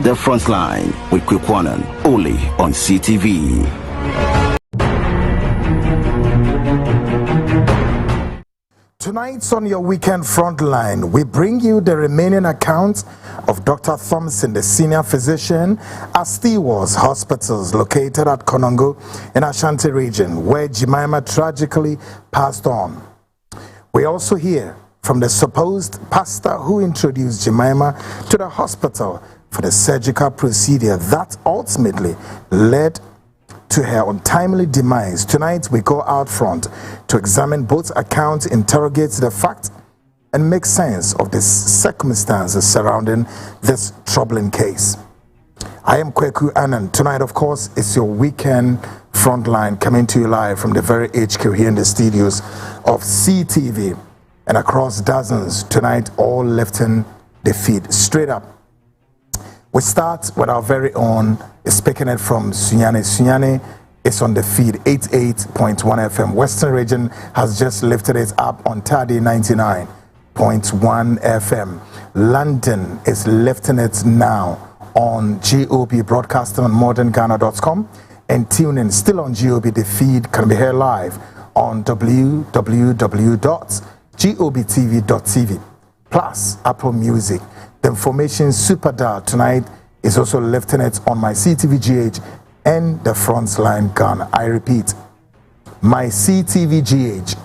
The Frontline with Kwekwanan, only on CTV. Tonight on your weekend Frontline, we bring you the remaining account of Dr. Thomson, the senior physician at Stewards Hospitals located at Konongo in Ashanti region, where Jemima tragically passed on. We also hear from the supposed pastor who introduced Jemima to the hospital for the surgical procedure that ultimately led to her untimely demise. Tonight we go out front to examine both accounts, interrogate the fact, and make sense of the circumstances surrounding this troubling case. I am Kweku Annan. Tonight, of course, is your weekend Frontline, coming to you live from the very HQ here in the studios of CTV and across dozens tonight, all lifting the feed straight up. We start with our very own, speaking it from Sunyani. Sunyani is on the feed 88.1 FM. Western region has just lifted it up on Tadi 99.1 FM. London is lifting it now on GOB Broadcasting on modernghana.com, and tune in still on GOB. The feed can be heard live on www.gobtv.tv plus Apple Music. The information super dial tonight is also lifting it on my CTVGH and the Frontline Ghana. I repeat, my CTVGH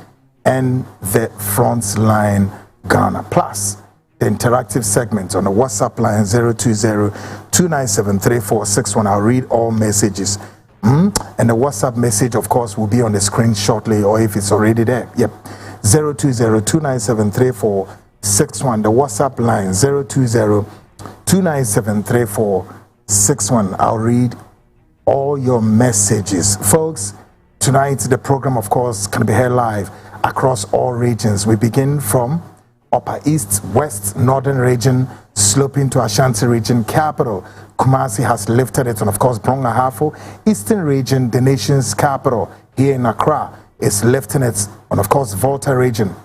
and the Frontline Ghana, plus the interactive segments on the WhatsApp line 020-297-3461. I'll read all messages. And the WhatsApp message, of course, will be on the screen shortly, or if it's already there. Yep. 020-297-3461. The WhatsApp line 020-297-3461. I'll read all your messages. Folks, tonight the program, of course, can be heard live across all regions. We begin from Upper East, West, Northern region, sloping to Ashanti region, capital. Kumasi has lifted it, and of course, Brong-Ahafo, Eastern region, the nation's capital, here in Accra, is lifting it, and of course, Volta region,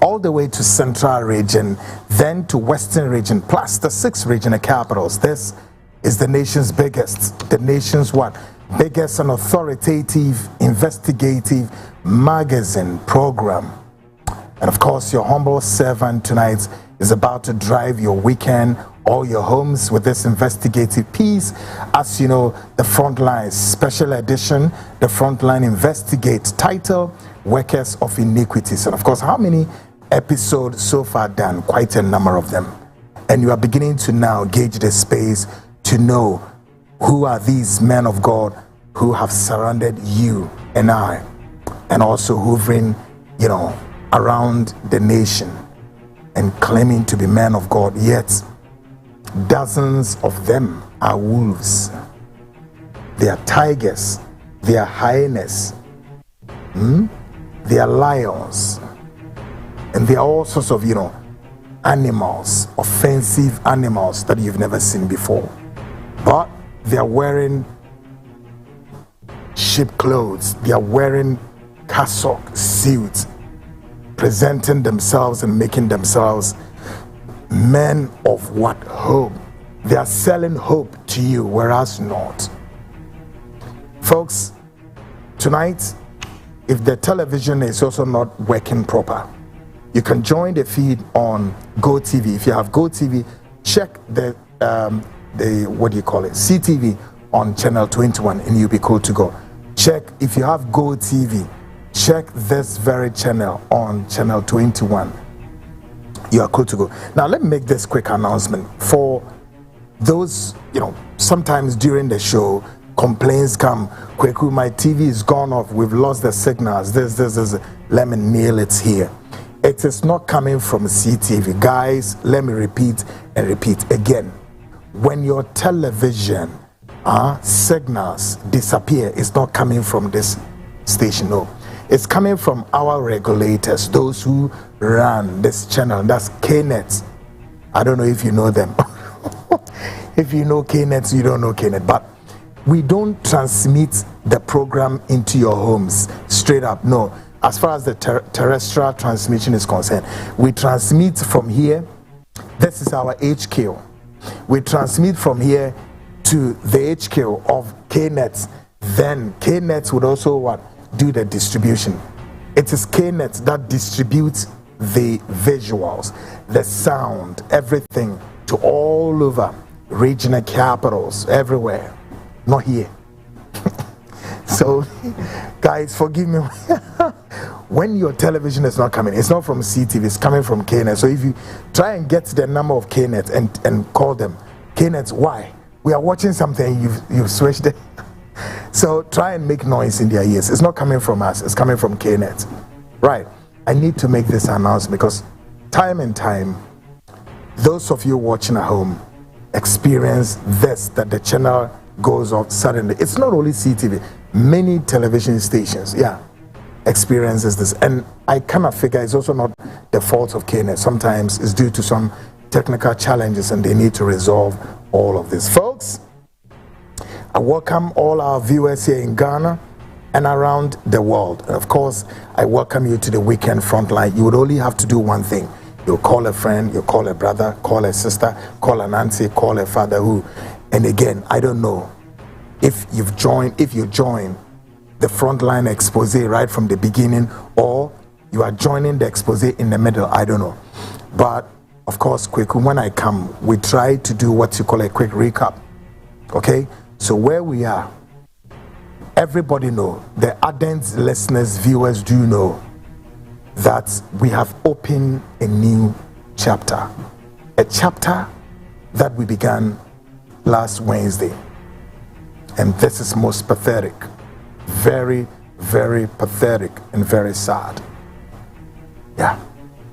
all the way to Central region, then to Western region, plus the 6 regional capitals. This is the nation's biggest, biggest and authoritative investigative magazine program. And of course, your humble servant tonight is about to drive your weekend, all your homes with this investigative piece. As you know, the Frontline special edition, the Frontline Investigate, title, Workers of Iniquities. And of course, how many episodes so far done? Quite a number of them. And you are beginning to now gauge the space to know who are these men of God who have surrounded you and I, and also hovering, around the nation and claiming to be men of God, yet dozens of them are wolves. They are tigers, they are hyenas, they are lions, and they are all sorts of, animals, offensive animals that you've never seen before. But they are wearing sheep clothes, they are wearing cassock suits, presenting themselves and making themselves men of what? Hope. They are selling hope to you, whereas not. Folks, tonight, if the television is also not working proper, you can join the feed on GoTV. If you have GoTV, check the CTV on channel 21 and you'll be cool to go. Check, if you have GoTV, check this very channel on channel 21. You are cool to go. Now let me make this quick announcement for those, sometimes during the show, complaints come. Kweku, my TV is gone off. We've lost the signals. This. Let me nail it here. It is not coming from CTV. Guys, let me repeat again. When your television signals disappear, it's not coming from this station. No. It's coming from our regulators, those who run this channel. That's KNET. I don't know if you know them. If you know KNET, you don't know KNET. But we don't transmit the program into your homes straight up. No. As far as the terrestrial transmission is concerned, we transmit from here. This is our HQ. we transmit from here to the HQ of KNet, then KNet would also what? Do the distribution. It is KNet that distributes the visuals, the sound, everything to all over regional capitals, everywhere. Not here. So, guys, forgive me. When your television is not coming, it's not from CTV, it's coming from KNet. So if you try and get the number of KNet and call them, KNet, why? We are watching something, you've switched it. So try and make noise in their ears. It's not coming from us, it's coming from KNet. Right. I need to make this announcement because time and time, those of you watching at home experience this, that the channel goes off suddenly. It's not only CTV, many television stations, experiences this. And I cannot figure it's also not the fault of KNet. Sometimes it's due to some technical challenges and they need to resolve all of this. Folks, I welcome all our viewers here in Ghana and around the world. And of course, I welcome you to the weekend Frontline. You would only have to do one thing. You'll call a friend, you'll call a brother, call a sister, call an auntie, call a father who. And again, I don't know if you join the Frontline expose right from the beginning or you are joining the expose in the middle, I don't know. But of course, quick, when I come, we try to do what you call a quick recap. Okay? So where we are, everybody know, the ardent listeners, viewers do know that we have opened a new chapter. A chapter that we began last Wednesday. And this is most pathetic. Very, very pathetic and very sad. Yeah.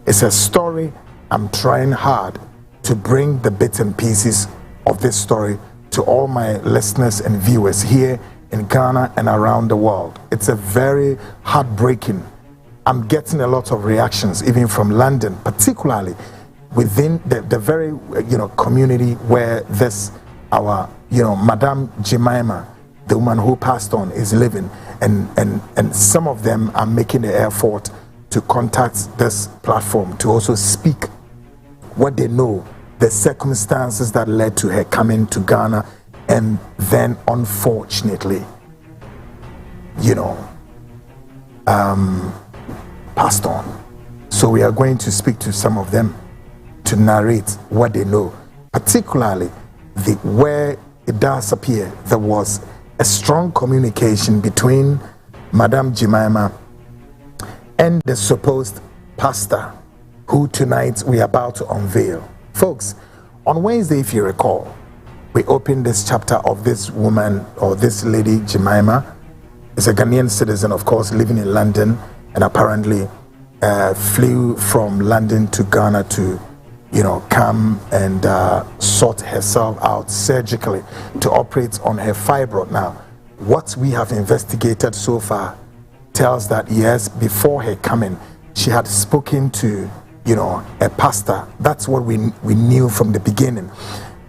It's a story I'm trying hard to bring the bits and pieces of this story to all my listeners and viewers here in Ghana and around the world. It's a very heartbreaking. I'm getting a lot of reactions, even from London, particularly within the very community where this our Madame Jemima, the woman who passed on, is living, and some of them are making the effort to contact this platform to also speak what they know, the circumstances that led to her coming to Ghana, and then unfortunately, passed on. So we are going to speak to some of them to narrate what they know, particularly where it does appear there was a strong communication between Madame Jemima and the supposed pastor who tonight we are about to unveil. Folks, on Wednesday, if you recall, we opened this chapter of this woman, or this lady Jemima. Is a Ghanaian citizen, of course, living in London, and apparently flew from London to Ghana to come and sort herself out surgically to operate on her fibroid. Now, what we have investigated so far tells that yes, before her coming, she had spoken to a pastor. That's what we knew from the beginning.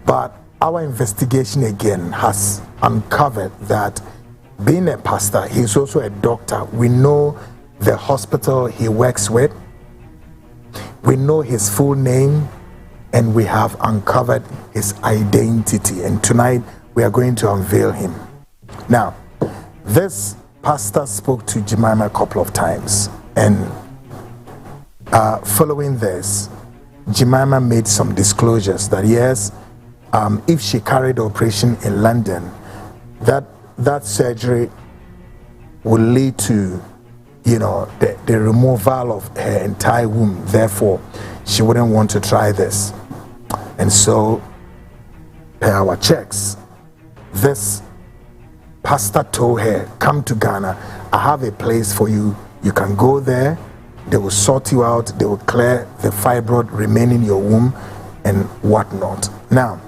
But our investigation again has uncovered that being a pastor, he's also a doctor. We know the hospital he works with. We know his full name, and we have uncovered his identity. And tonight we are going to unveil him. Now, this pastor spoke to Jemima a couple of times, and following this, Jemima made some disclosures that yes, if she carried the operation in London, that surgery will lead to the removal of her entire womb. Therefore, she wouldn't want to try this. And so, per our checks, this pastor told her, come to Ghana, I have a place for you. You can go there, they will sort you out, they will clear the fibroid remaining in your womb and whatnot. Now,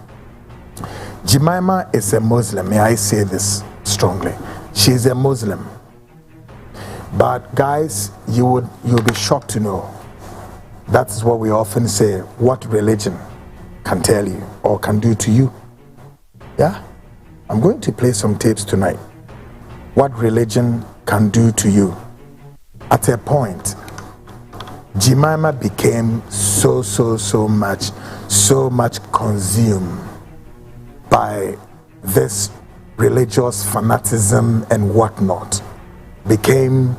Jemima is a Muslim. May I say this strongly? She is a Muslim. But guys, you'll be shocked to know. That's what we often say, what religion can tell you or can do to you. Yeah? I'm going to play some tapes tonight. What religion can do to you. At a point, Jemima became so much consumed by this religious fanaticism and whatnot became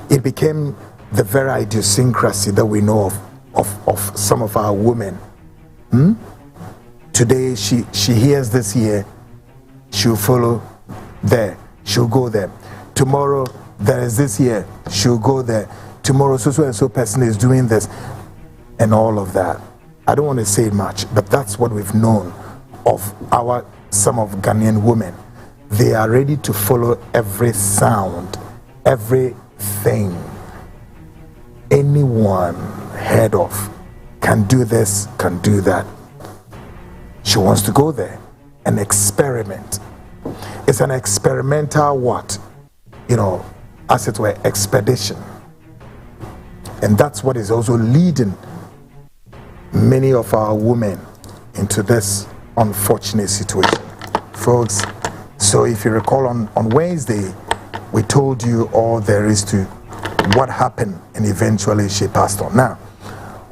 the very idiosyncrasy that we know of some of our women. Today she hears this here, she'll follow there, she'll go there. Tomorrow there is this here, she'll go there. Tomorrow so and so person is doing this and all of that. I don't want to say much, but that's what we've known of some of Ghanaian women. They are ready to follow every sound, everything anyone heard of. Can do this, can do that. She wants to go there and experiment. It's an experimental what? As it were, expedition. And that's what is also leading many of our women into this unfortunate situation. Folks, so if you recall on Wednesday, we told you all there is to what happened and eventually she passed on. Now,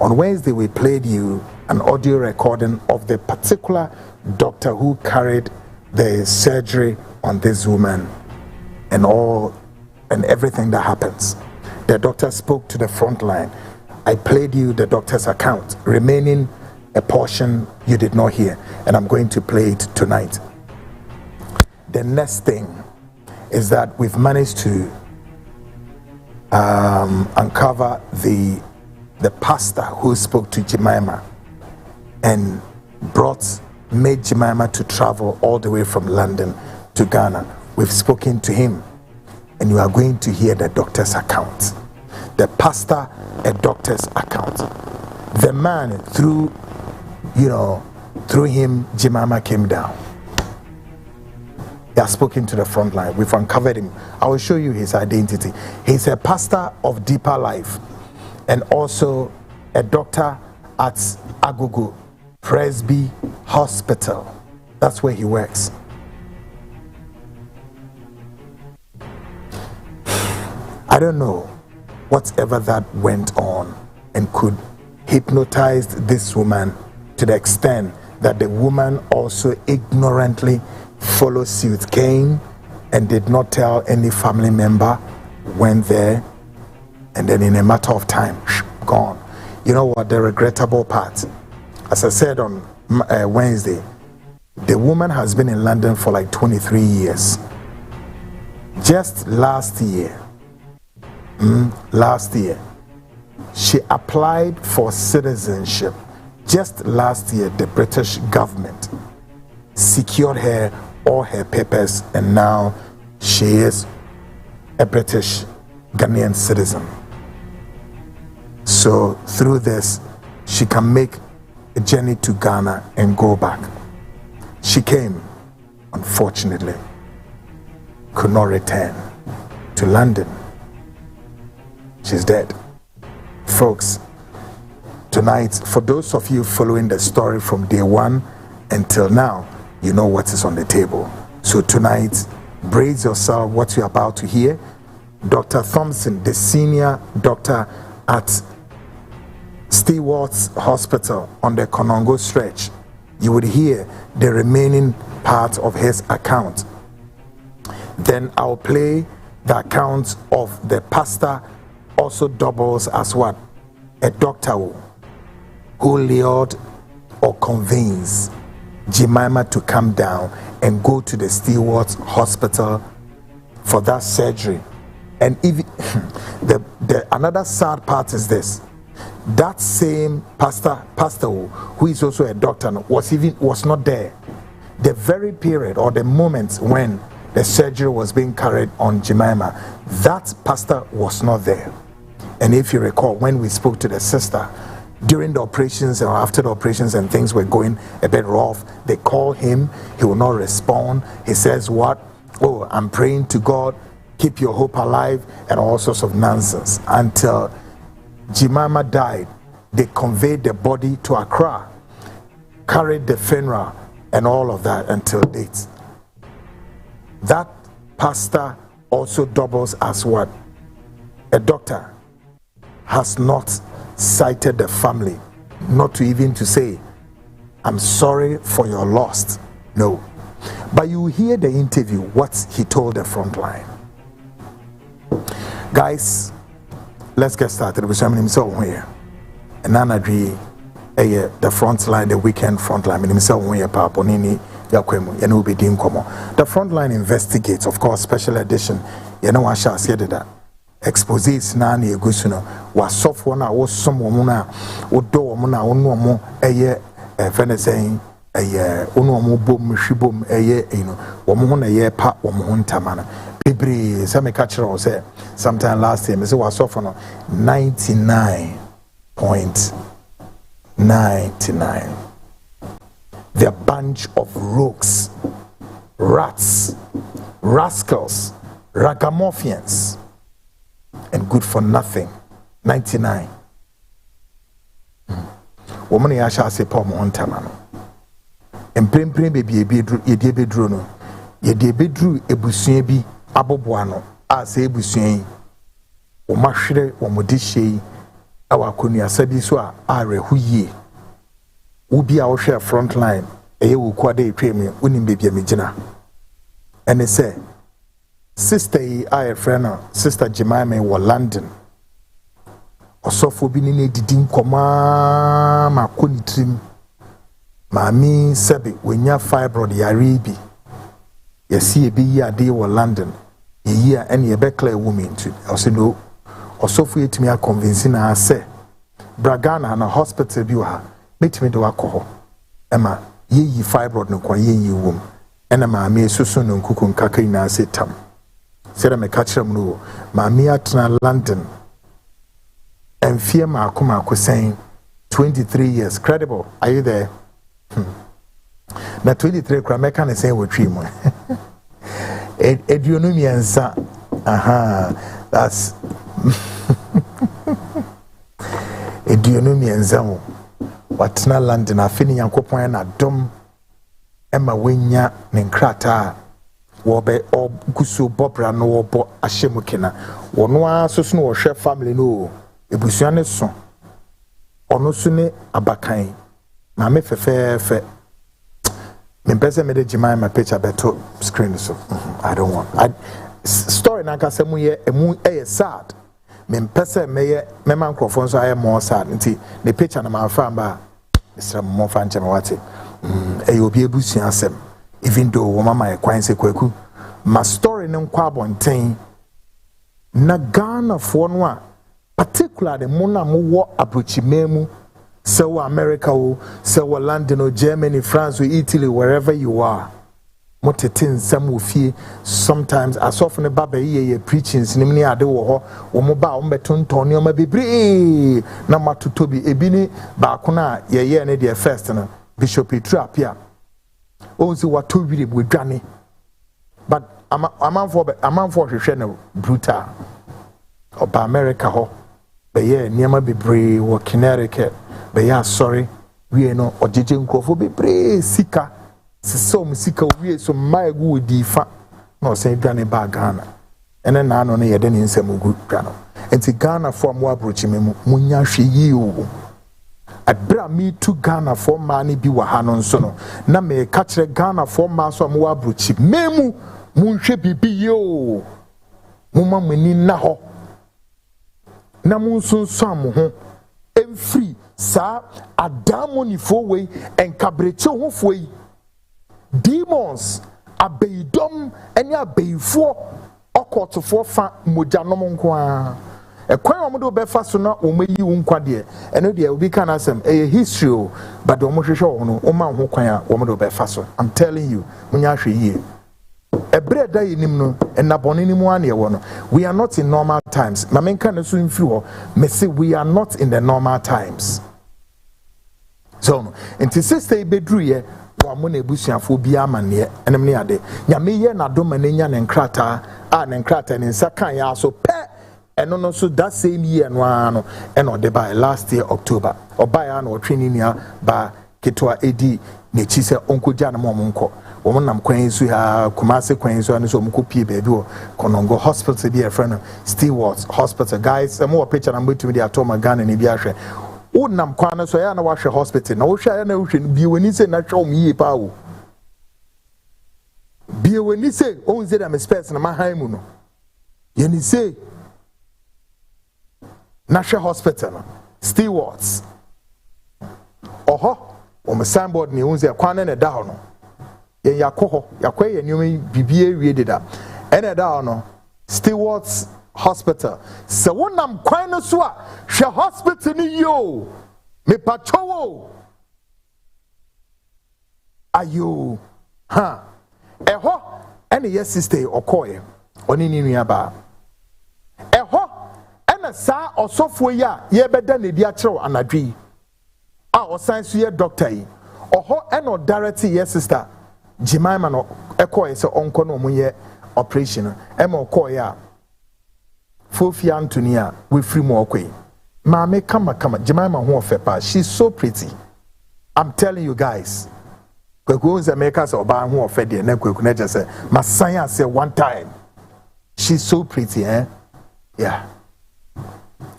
on Wednesday we played you an audio recording of the particular doctor who carried the surgery on this woman and everything that happens. The doctor spoke to the Frontline. I played you the doctor's account, remaining a portion you did not hear, and I'm going to play it tonight. The next thing is that we've managed to uncover the pastor who spoke to Jemima and made Jemima to travel all the way from London to Ghana. We've spoken to him, and you are going to hear the doctor's account. The pastor, a doctor's account. The man, through him, Jemima came down. They are spoken to the Frontline. We've uncovered him. I will show you his identity. He's a pastor of Deeper Life and also a doctor at Agogo Presby Hospital. That's where he works. I don't know whatever that went on and could hypnotize this woman to the extent that the woman also ignorantly followed suit, came and did not tell any family member, went there, and then in a matter of time, gone. You know what, the regrettable part, as I said on Wednesday, the woman has been in London for like 23 years. Just last year, she applied for citizenship. Just last year, the British government secured her all her papers, and now she is a British Ghanaian citizen. So through this, she can make a journey to Ghana and go back. She came, unfortunately, could not return to London. She's dead. Folks, tonight, for those of you following the story from day one until now, you know what is on the table. So tonight, brace yourself what you're about to hear. Dr. Thomson, the senior doctor at Stewart's Hospital on the Konongo stretch, you would hear the remaining part of his account. Then I'll play the account of the pastor, also doubles as what? A doctor who lured or convinced Jemima to come down and go to the Stewart's Hospital for that surgery. And even another sad part is this: that same pastor who is also a doctor was not there the very period or the moment when the surgery was being carried on Jemima. That pastor was not there. And if you recall, when we spoke to the sister during the operations or after the operations and things were going a bit rough, they called him, he will not respond. He says what? Oh, I'm praying to God, keep your hope alive, and all sorts of nonsense. Until Jemima died, they conveyed the body to Accra, carried the funeral and all of that until date. That pastor also doubles as what? A doctor. Has not cited the family, not to even to say, I'm sorry for your loss. No. But you hear the interview, what he told the Frontline. Guys, let's get started with something here. And then the Frontline, the weekend Frontline. The Frontline investigates, of course, special edition. You know, I shall say that. Exposes nani egusuno was soft one was some woman would do woman more a year saying a year uno boom shibum a year woman a year pat woman tamana Bibri some catcher was there sometime last year Mr. was soft 99.99. They're a bunch of rogues, rats, rascals, ragamuffins, and good for nothing. 99. Woman ya shall say poor on tamano. And prim baby ye bedru no. Ye de bedru ebusuye bi aboboano as ebusuye. O mashire o modishe awakoni asabi so a rehuye. Ubi a share Frontline eye wo kwade etwemi unim baby amegina. And they say sister I friend sister Jemima wa London osofo bi ni didi nkoma makoni trim mami sebe wenya fibroid yare bi yesi ebi yi ade wa London yi a ene ye bekla woman to also no osofo yetimi a convince na say Bragana na hospital bi wa metimi do akọ ema yi fibroid no kwa yi wom ena mami esusu no nkuku nkaka ina say tam said me catch them no mami atna London and fear Marco saying 23 years credible. Are you there? Now 23 Crameka is saying we dream. Edionomy and sa that's Edionomy and Zamo. What's not London? I finish and coupon na dom Emma Winya Nenkrata. Wobe or gusu bobra no wobo ashemukena wono asoso no wohwe family no ebusuane so ono so ne abakan ma me fefefe me pese me de jima my picture beto screen so I don't want story na kasa mu ye emu sad me pese me man crofon so aye more sad nti the picture na ma fa ba isra mo fa nche me wate obi ebusuan asem. Even though mama e kwan se kwaku ma story ne nkwa bonten na Ghana fo no a particularly mona mo wo abrochimemu se wo America wo se wo London or Germany, France or Italy, wherever you are motetin sam wo fie sometimes asofo baba ye preaching sinimni ade wo ho wo mo ba wo betonton ne o ma bebre na matotobi ebini ba ko na ye ne de first no Bishop Petru apia onzi wato wiri budwane but amanfo hwehwe no brutal oba America ho be ye niam bebre wo Connecticut be ya sorry wie no ojeje nkrofo bebre sika sisom sika wie so maegu difa no say dwane ba Ghana ene na no ne yede ne nsem gu dwano enti Ghana fo mo abrochi memu munya hwe yi o Abra me to Ghana for money be wahano sono. Na me catch Ghana for maso mo abrochi. Memu munhwe bibi yo. Muma mani na ho. Na munsunso mo ho. Emfree sa adamo ni fo we enkabreche ho fo yi. Demons abeidom ene abeifo okotofo fa mojanom nko a. A quite omodo be fast na o meyi unkwa de eno de obi kan asem a history but o mo hwehwe o no o ma ho kwan a omodo be fast. I'm telling you munya hwe yie ebre da yinim no na boni ni mu ane wo no we are not in normal times ma men kan so mfiri ho me say we are not in the normal times so enti sister bedru ye wa mo na ebusuafo bi amane enem ne ade nyame ye na do manenya ne nkrata a ne nkrata ne nsa kan ya so pe eno no so that same year no ano eno de by last year October or by an or training ya ba ketwa edi ne chi se onkoja na mo nko wo nam kwan su ha Kumasi kwan su ani so mo kopie baby wo Konongo hospital be a friend Stewart hospital guys mo picture na mo tumi dia to Ghana ne bi ahwe wo nam kwan so ya na wa hwe hospital na wo hwe ya na wo hwe bi woni se na hwe o mi pa wo Be when you say, oh, say I'm a space in my home. You say, National Hospital, stewards. Oho, on my signboard, ni unze kwana ne down. Ye yakoho, yakwe ye nyumi BBA read that. Ene down, stewards hospital. So when I'm kwana swa, she hospital ni yo, me patrowo. Ayo, ha, eho, ene yes sister okoye, oni ni nuaba. Eho, ene sa osofo ya, ye beda ne di achiro anadwi. Our science year doctor yi oho eno directly yes sister Jemima no ekoye se onko no moye operation e ma okoye a Fofi Antonia we free mo okoye maame kama Jemima ho ofepa. She's so pretty, I'm telling you guys. Kweku unze make se oba ho ofe de na kweku na je se masan say one time. She's so pretty, yeah.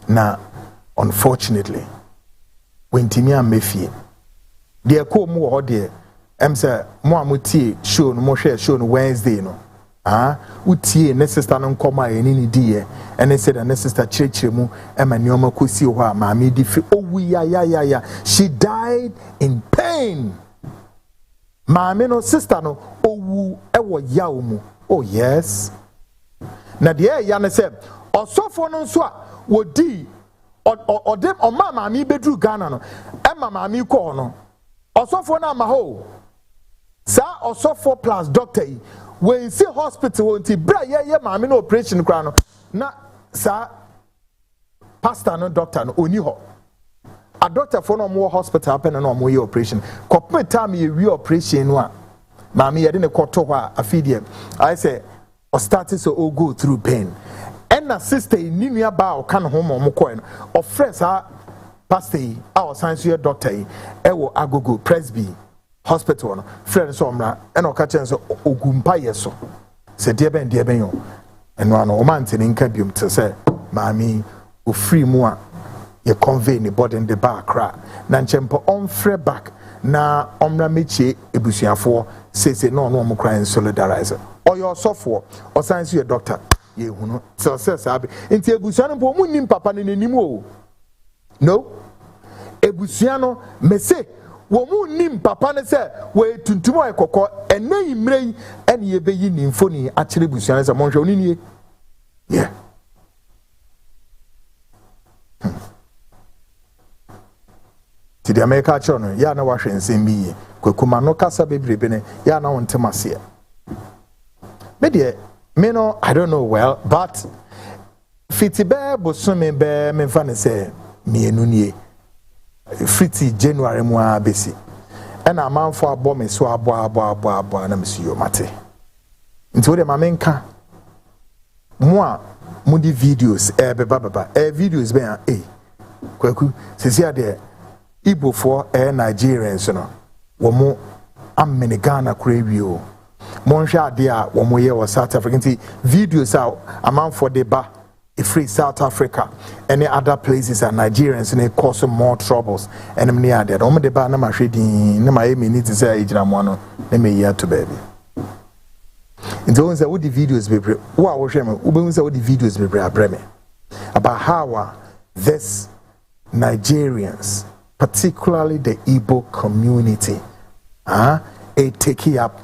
Now unfortunately when Timia Mefie, dear co more dear, say, Moamuti, show no more share show Wednesday, no. Uti, necessary non comma any dear, and they said, a necessary churchimu, and my nyoma kusi wa, mammy diffi. Oh, ya. She died in pain. Mammy no sister no, oh, ewa yaumu. Oh, yes. Now, dear Yana said, or so for no swa, would di. Or them or mama me bedru Ghana no e mama me ko no osofo na ma ho sa osofo plus doctor we see hospital until bra ye mama no operation kra no na sa pastor no doctor no oni ho a doctor for no more hospital pen no more operation complete time ye we operation no a mama ye de ne koto ho a afidie I say or started so all go through pain. And a sister in Nina Bao can home on Mocoin or friends are pastor our science year doctor ewo agogo Presby hospital friends omra and okachen so ogumpa yeso se dear ben yo and one o man tin inkabium to say mami o free mu a ye convey ni body in the back cra na nchempo on free back na omra meche ebusuafo say no mo cry and solidarize or your software or science year doctor ye huno so sabe enti ebusuano po mu nim papa ne nanim o no ebusuano mese wo mu nim papa ne se we tuntum ay kokko ene yimrei ene ye beyi ni mfoni a kire ebusuano se monhwe oni nie yeah ti di America chono ya na wahwe nsem biye kwekuma no kasa bebrebe ne ya na wontemase me de me no I don't know well but fitibe bosome be me fa ne se mienu nie fiti January mu abesi and amanfo abo me so abo na me suyo mate nti wo de ma menka mo a mo di videos be baba videos be a kwaku sesi ade Igbo Nigerians no wo mo amene Ghana kura wi monhwe ade a wo mo ye wo South Africa nti videos a amanfo de ba free South Africa any other places and Nigerians and it cause more troubles and me ade o mo de ba na ma hwedin na ma e me need to say ejira mo no na me here to baby nti won say wo di videos bebre wo a wo hwe me wo be say wo di videos bebre abreme about how this Nigerians, particularly the Igbo community, taking up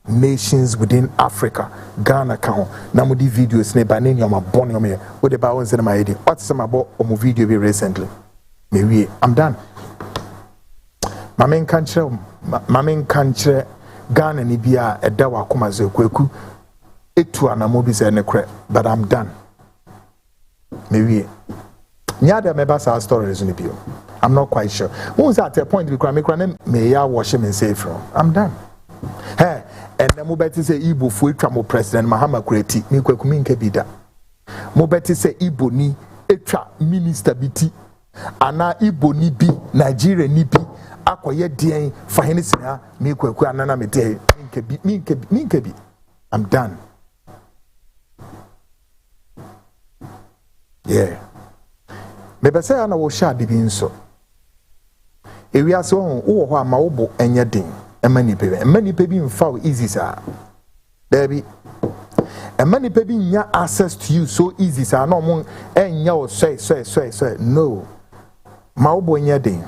nations within Africa, Ghana count. Now mo di videos ne ba ne nyoma boni me. Wo de ba won say na ma yedi. What some about omo video be recently? Me I'm done. Mamen kanche Ghana ni bia eda wa koma ze kwaku. Etu anamo bi say ne kre, but I'm done. Me Nyada meba sa stories ni bio. I'm not quite sure. Who's at a point we can me ya wash him and say from. I'm done. Hey, and then Mobeti say Igbo fu etwa president Mahama Kureti mi kwakumi nke bida. Mobeti say Igbo ni etwa minister biti. Ana Igbo ni bi Nigeria ni bi akoye den fa hene sina mi kwaku anana me dey mi nke bi. I'm done. Yeah. Maybe say I will share the being so. If we are so, oh, ma obo enya ding, and many people in foul easy, sir. Debbie. And many people nya access to you so easy. So no mon enya o say no. Ma obo nya den.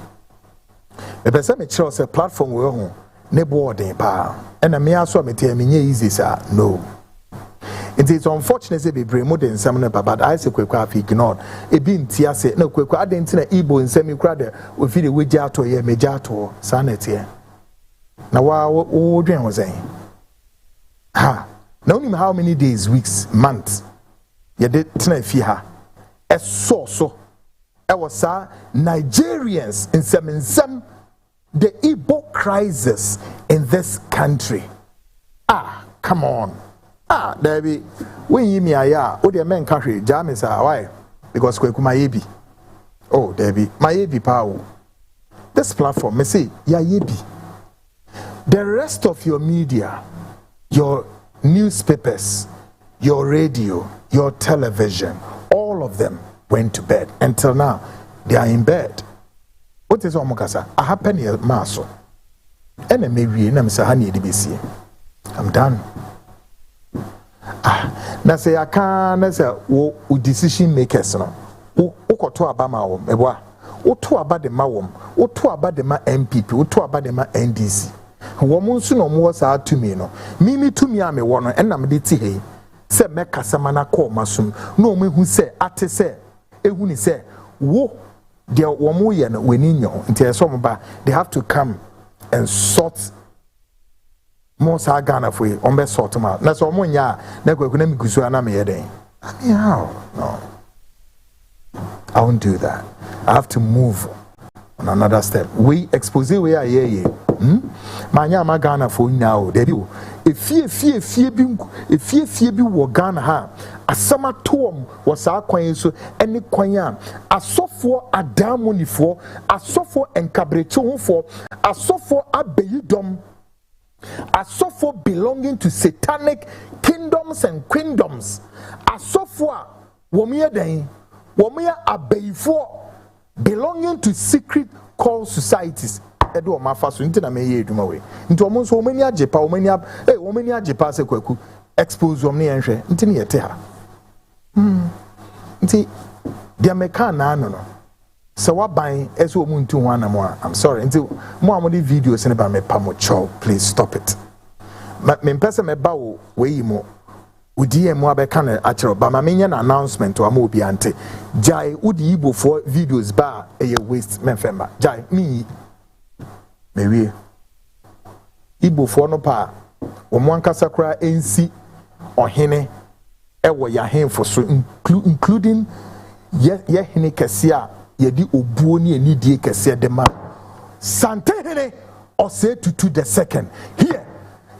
E be say me kire say platform we ho ne boarding pa. And me aso me tie me nya easy sir. No. It is unfortunate say be bring mo den sam na but I say kwekwa afi ignored. E bi ntia say na kwekwa adentina Igbo nsam ikura de we fi de weji ato ye meja ato sa na tie. Na wo dwen wo say. Ha. Now only how many days, weeks, months you did tena a so was Nigerians in some the Igbo crisis in this country. Come on. Debbie, when you me aya, what the men country, James why? Because kweku mayebi. Oh, Debbie, mayebi power. This platform, me say, ya yebi. The rest of your media, your newspapers, your radio, your television, all of them went to bed. Until now, they are in bed. What is Omokasa? I happen here, Maso. And maybe I'm saying, I'm done. Now say I can't say decision makers no. Uko to abama wom ebwa. Uto abade ma wom. Uto abade ma MPP. Uto abade ma NDC. Womun su no mo sa atumi no. Mimi tumi a me wo no enna me de ti he. Se me kasama na call masum. No me hu se ate se ehu ni se wo de womu ye no weni nyo. Nti eso mo ba they have to come and sort more sa Ghana for you on be sort them out. Na so mo nya na kwaku na migusu ana me yeden. I mean how? No. I won't do that. I have to move on another step. We expose we are here. Manya ma Ghana for now. There you. If bi wo Ghana ha. Asama tom was our kwan so any kwan asofo adamonifo asofo enkabrecho for asofo abeyidom asofo belonging to satanic kingdoms and queendoms asofo womiya den womiya abeyifo belonging to secret cult societies edo ma fa so ntina me ye eduma we nti omo so omani ajepa omani ajepa se kwaku expose om ne yenhwe nti ne yete ha nti dia meka na no so waban eso omu ntu ho anamo I'm sorry nti mo amodi videos ne ba me pa mo chow please stop it me mpese me ba wo we mo udi emu abeka na achero ba ma menye na announcement wa mo obi ante jai udi Igbo for videos ba eye waste memfemba jai me mewie Igbo for no pa wo mo ankasa kra ensi ohene ewo ya henfo so including ye hene kese a ye di obuo ne anidie kese de ma sante hene o say to the second here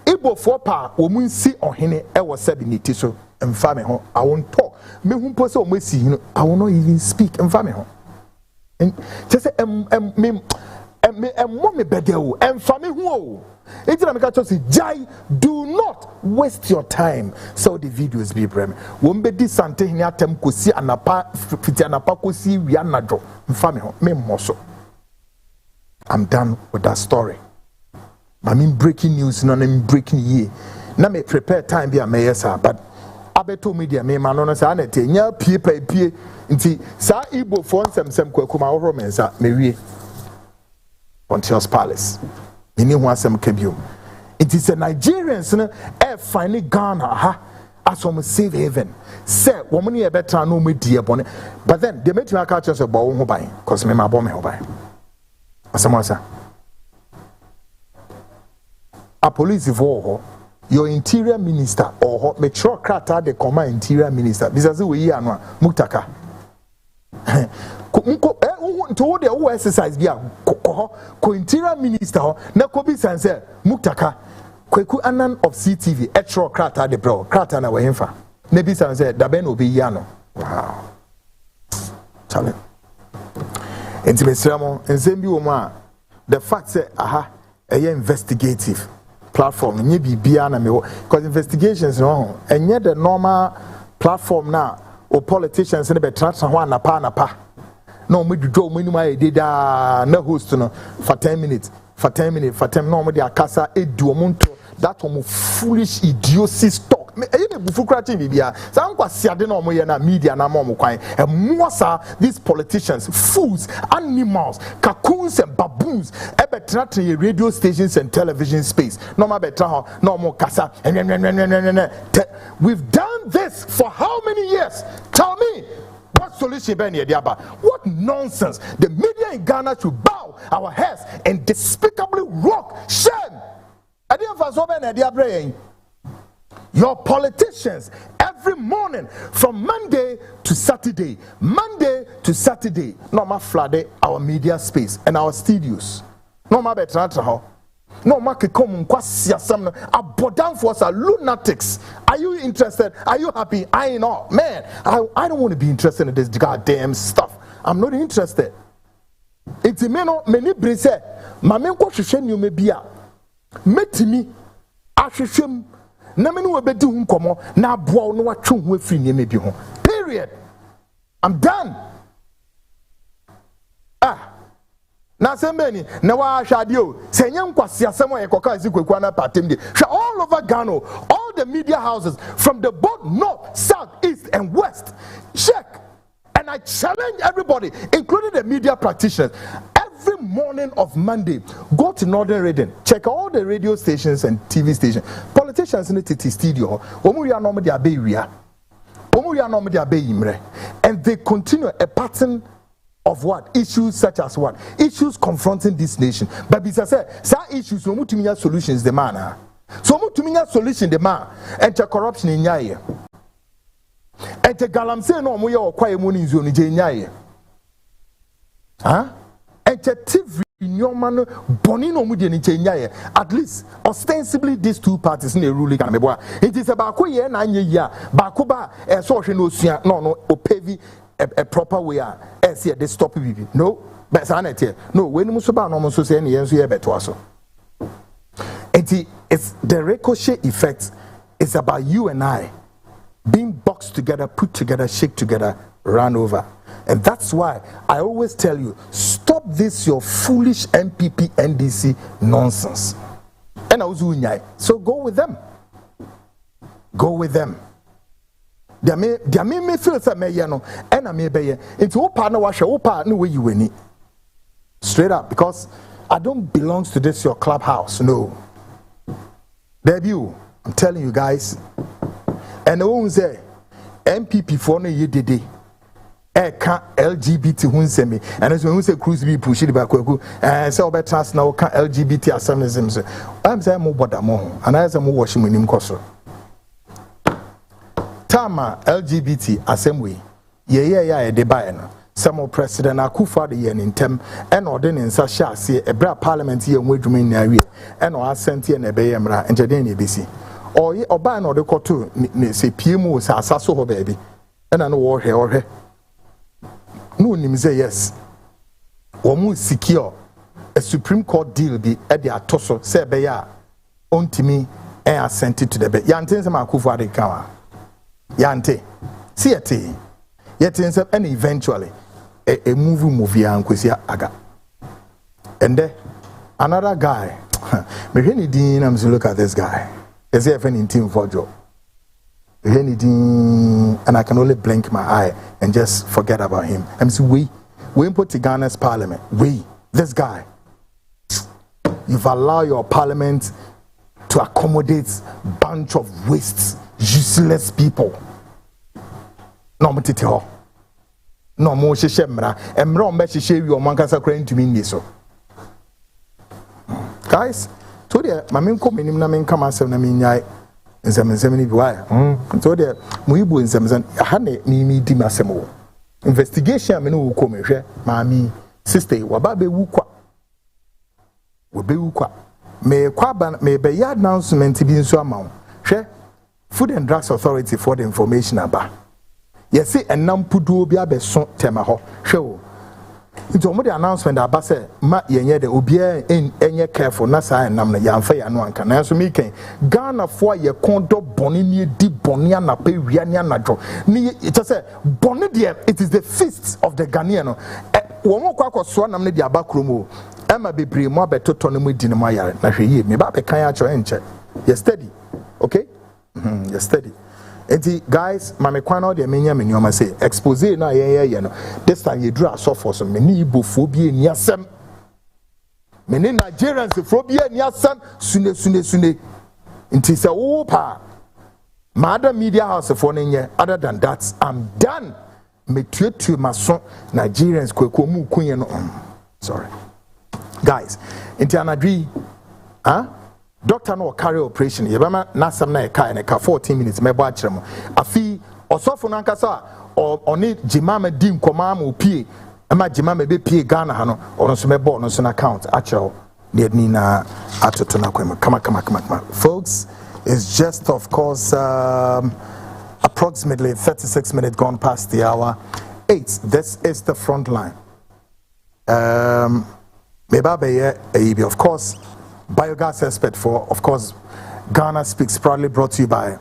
Igbo for pa wo mu nsi ohene ewo sabiniti so mfa me ho I won't talk me hu po se o masi hino I will not even speak mfa me ho just say me bedeo mfa me ho o enti na me ka to say jai do not waste your time so the videos be brem wo mbedi sante hini atem kosi anapa fiti anapa kosi wi anadwo mfa me ho me mmoso I'm done with that story I mean breaking news no na breaking ye na me prepare time be am yes but abeto media me ma no say na te nya pie nti sa Igbo for nsem kwakuma wo mensa me wie Pontius Palace Mini who asem kebium. It is a Nigerians find Ghana ha as from safe haven. Say woman ye better no me dear bonnet. But then they make you catch us a bow who buy, cause me my bomb who buy. Asamosa. A police for your interior minister or make sure crata the command interior minister. This is we anwa Mutaka. To the who exercise be a co-interior minister na kobi sanse Mutaka kweku anan of CTV etro krata de bro krata na wehemfa na bi sanse da ben obi yano wow challenge intimesiamo enzembi wo ma the fact say aha investigative platform nye bibia na me because investigations no enye the normal platform na o politicians ne be transfer ho anapa no me do me no I did na host no for 10 minutes no me dey akasa edu omonto that foolish idiocy talk. Media and these politicians, fools, animals, cocoons and baboons, radio stations and television space. No more kasa. We've done this for how many years? Tell me. What solution? What nonsense. The media in Ghana should bow our heads and despicably rock. Shame. Your politicians every morning from Monday to Saturday, no more flooded our media space and our studios. No more better. No more come abodan for us lunatics. Are you interested? Are you happy? I know, man. I don't want to be interested in this goddamn stuff. I'm not interested. It's many brise. Mame ko hwehwe nyome bia. Metimi ahwehwem na me no obedi hu nkomo na aboa no watwe hu afiri nyeme bi ho. Period. I'm done. Na sembeni na wa hwadio senye nkwase asemo ye koka ezikweku na patem de all over Ghana, all the media houses from the both north, south, east and west, check. And I challenge everybody, including the media practitioners, every morning of Monday, go to Northern Region, check all the radio stations and TV stations. Politicians in the TT studio, and they continue a pattern of what? Issues such as what? Issues confronting this nation. But because I say, some issues, we need solutions, the man. So we need solution, the man. And the corruption in Yaye. And the galamse no mo ye okwaye mo ni zone je Yaye. And the TV Nyoman boni no mu de ni je Yaye. At least ostensibly these two parties in the ruling can be boa. It is about ko ye na anye ya. Ba ko ba so hwe no sua no opevi a proper way as here they stop people. No, but no, when Musuba no so say any answer better also. It's the ricochet effect is about you and I being boxed together, put together, shake together, run over. And that's why I always tell you, stop this your foolish MPP NDC nonsense. And I was so go with them. Go with them. There may feel that me no, and I may be into opa no wash opa no way you win. Straight up, because I don't belong to this your clubhouse. No, debut. I'm telling you guys, and the one say MPP for no ye did LGBT hunsemi, and as when we say cruise be pushed back, and so better trans now can LGBT assemblism. I'm saying more but more, and I am washing with him cost. Tama LGBT assembly ye de buy no some president Akufo de ye ntem and ordinance sha se ebra parliament ye nwedwuma ni awie and o asente na be ye mra enjede na ebisi oye oba na ode koto ne se piemu sa asaso ho ba bi na no wo hwe no nim say yes wo mu secure a Supreme Court deal bi e de atoso se be ya ontimi en assent to the be yanten se Akufo de kawa Yante, see a tea. Yet and eventually a movie aga. And then another guy, Meheni Dean, I'm to look at this guy. Is there any team for job? Meheni Dean, and I can only blink my eye and just forget about him. I'm saying we put to Ghana's parliament. This guy, you've allowed your parliament to accommodate bunch of wastes. Useless people. No more titio. No more shemra. Emra meshi shewi o mankasa crying to me so. Guys, so there, my main coming na main come asem na min yai. Nzemeni biwa. So there, muibu nzemzen. Hane mi di masemo. Investigation me no come hwe. Mami, sister, wababe wukwa. Wabe wukwa. Me kwaba me be ya announcement bi nso amawo. Hwe Food and Drugs Authority for the information about. Yes, see, and Nampudu be a beson temaho. Show. It's almost the announcement about say, Ma yenye de ubia in any careful nasa and namna yanfa ya no anka. Na so me ken Ghana for ye kondo boni ni di bonia na pe wiania na dro. Ni it say boni there it is the feast of the Ghanaian. Wo mo kwa so namna di abakromo. Emma bebre mo abetoto no mu di no mayare. Na hwe yi me ba be kan a cho enche. You're steady, okay? You're steady. And guys, my kwano de menya me nyoma say expose na ye no. This time you draw so for some many ibophobia ni asem. Many Nigerians phobia ni asem sune. Inti say opa. My other media house for nye. Other than that, I'm done. Me tuetu mason Nigerians kweko mu kunye no. Sorry. Guys, inti anadri, huh? Doctor no carry operation. Yebama na sam na eka na ka 14 minutes me bo akire mo. Afi osofo no ankasa oni jimama di nkoma ma opie. Ama jimama be pie Ghana ha no. Ono so me bo no so na account akire ne ni na atoto na kwema. Come. Folks, it's just of course approximately 36 minutes gone past the hour 8. This is the Frontline. Maybe of course biogas expert for, of course, Ghana Speaks, proudly brought to you by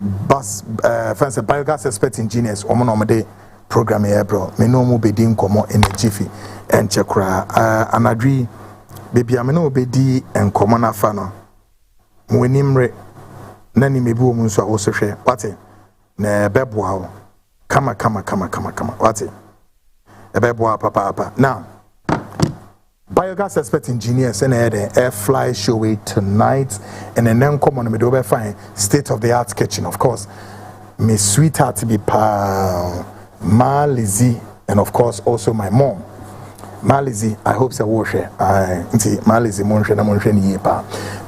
biogas expert engineers. Omonomade program here, bro. Me no mo be din komo in the jiffy and chekra. Anadri, baby, I no be di and komo na fano. Mwenimre nani mebu munso also share. Wate ne bebwa. Kama. Wate e bebwa papa. Now. Biogas expert engineers and air fly show it tonight, and then come on me over fine state of the art kitchen. Of course, my sweetheart to be Ma Lizzie, and of course also my mom. Ma Lizzie, I hope so wash it. Ma Lizzie monche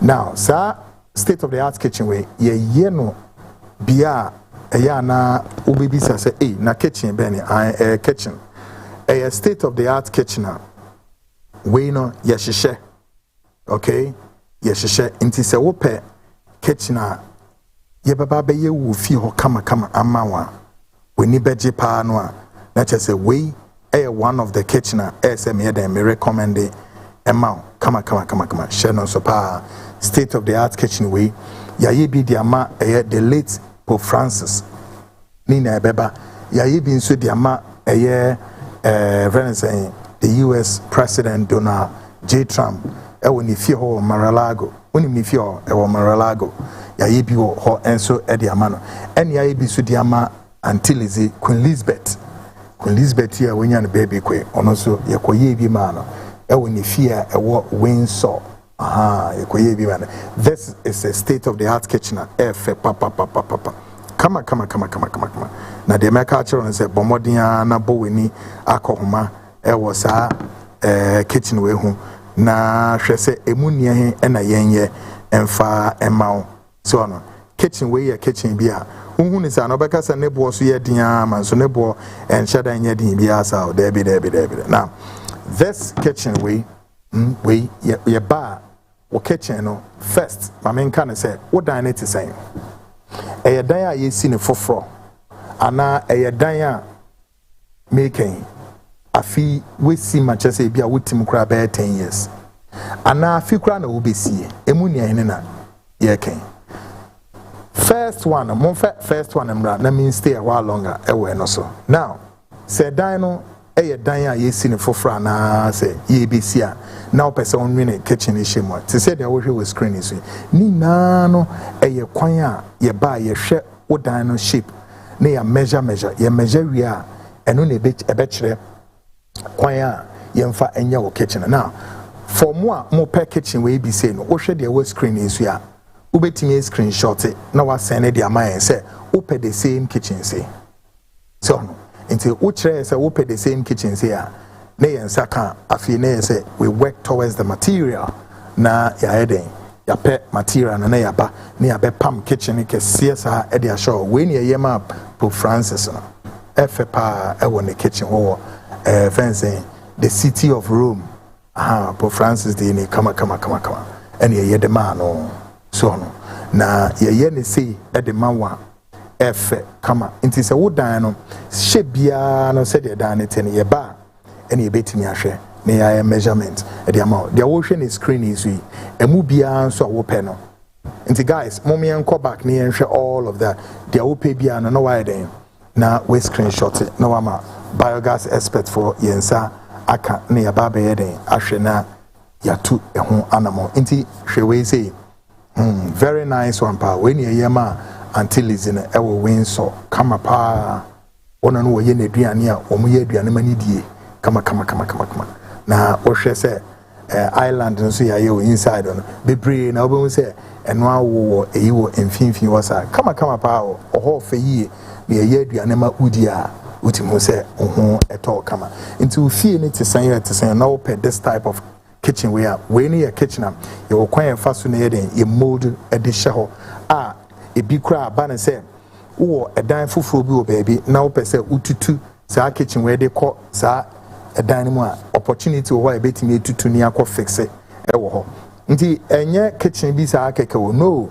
now, sir, state of the art kitchen way, ye no bia na ubibi say na kitchen benny kitchen. A state of the art kitchen. We no yeshishe, okay? Yeshishe inti se wope kitchen ye baba be ye wo fi ho kama amawa. We ni beje pa no a na chese we one of the kitchen se me dem me recommend ema kama share no so pa state of the art kitchen we ya ye bi di ama the late Pope Francis ni na beba ya ye bi nso di ama saying the US President Donald J. Trump, when you feel Mar-a-Lago, when you feel Mar-a-Lago, ya ye bi ho enso edi amano. En ya ye bi so di ama Antilizi Queen Elizabeth here when you na baby kwe. Ono so ye koye bi ma no. When you feel Windsor. Ye koye bi ma. This is a state of the art kitchen papa. Kama. Na de make culture say bomodia na boweni akohoma was kitchen way home. Na shese emunia ena yenye emfa emao. So no kitchen way kitchen bia. Unhu ni sa no beka sa nebo so ye dia man so nebo en shada nye din bia sa debi. Now this kitchen way ye ba o kitchen no first my men can say what dan it say. E dan a ye si ne foforo ana e dan a making afi we see Manchester bia wotim kra be 10 years ana afi kra na wo besie emu nia hene na ye ken first one mra na mean stay a while longer e we no so now say dan no e dan a ye si ne foforo na say ye besia now person on win kitchen is shame to say they wo with screen is ni na no e kwan a ye ba ye hwe wo dan no shape na ya measure ye measure we a eno na be kire kwan a yemfa enya wo kitchen now for mo per kitchen we be say no wo hwe de wo screen is ya wo betimi screenshot it na wa send the amount say wo per the same kitchen say so no until wo kire say wo per the same kitchen say a na yensa kan afi na say we work towards the material na ya eden ya pe material na ya ba na ya be pam kitchen ke siesa e dia show we na yema Pope Francis no efe pa e wo ne kitchen wo fencing the city of Rome Pope Francis de ni kama ene ye de man no so no na ye ne say e de man wa efe kama nti se wo dan no hye bia no se de dan ne ten ye ba ene betimi ahwe na ya measurement e de amount de wo hwe ne screen is wi emu bia so wo pe no nti guys mommy enko back na ye hwe all of that de wo pe bia no why den na we screenshot it na wama biogas expert for yensa aka na ya baba ye den ahwe na ya tu ho anamo nti hwe we say Very nice one pa. When you yema until is in ewo winso kama pa. Ona no ye na aduane a omo ye aduane mani die. Kama. Na wo hwe se island nso ya ye inside on. Bebre na obo se eno awo eyi wo mfimfin wasa. Kama pa oho fe yie na ye aduane ma udi a utimu se oho eto kama. Nti ofie ne tesan na wo pe this type of kitchen where when you kitchen am you will quite fast na yeden you mold e de hye ho e bi kra ba na say wo edan foforo bi wo baby na wo pese ututu sa kitchen where they call sa edan mu a opportunity wo e betimi etutu ni akọ fix e wo ho nti enye kitchen bi sa akeke wo no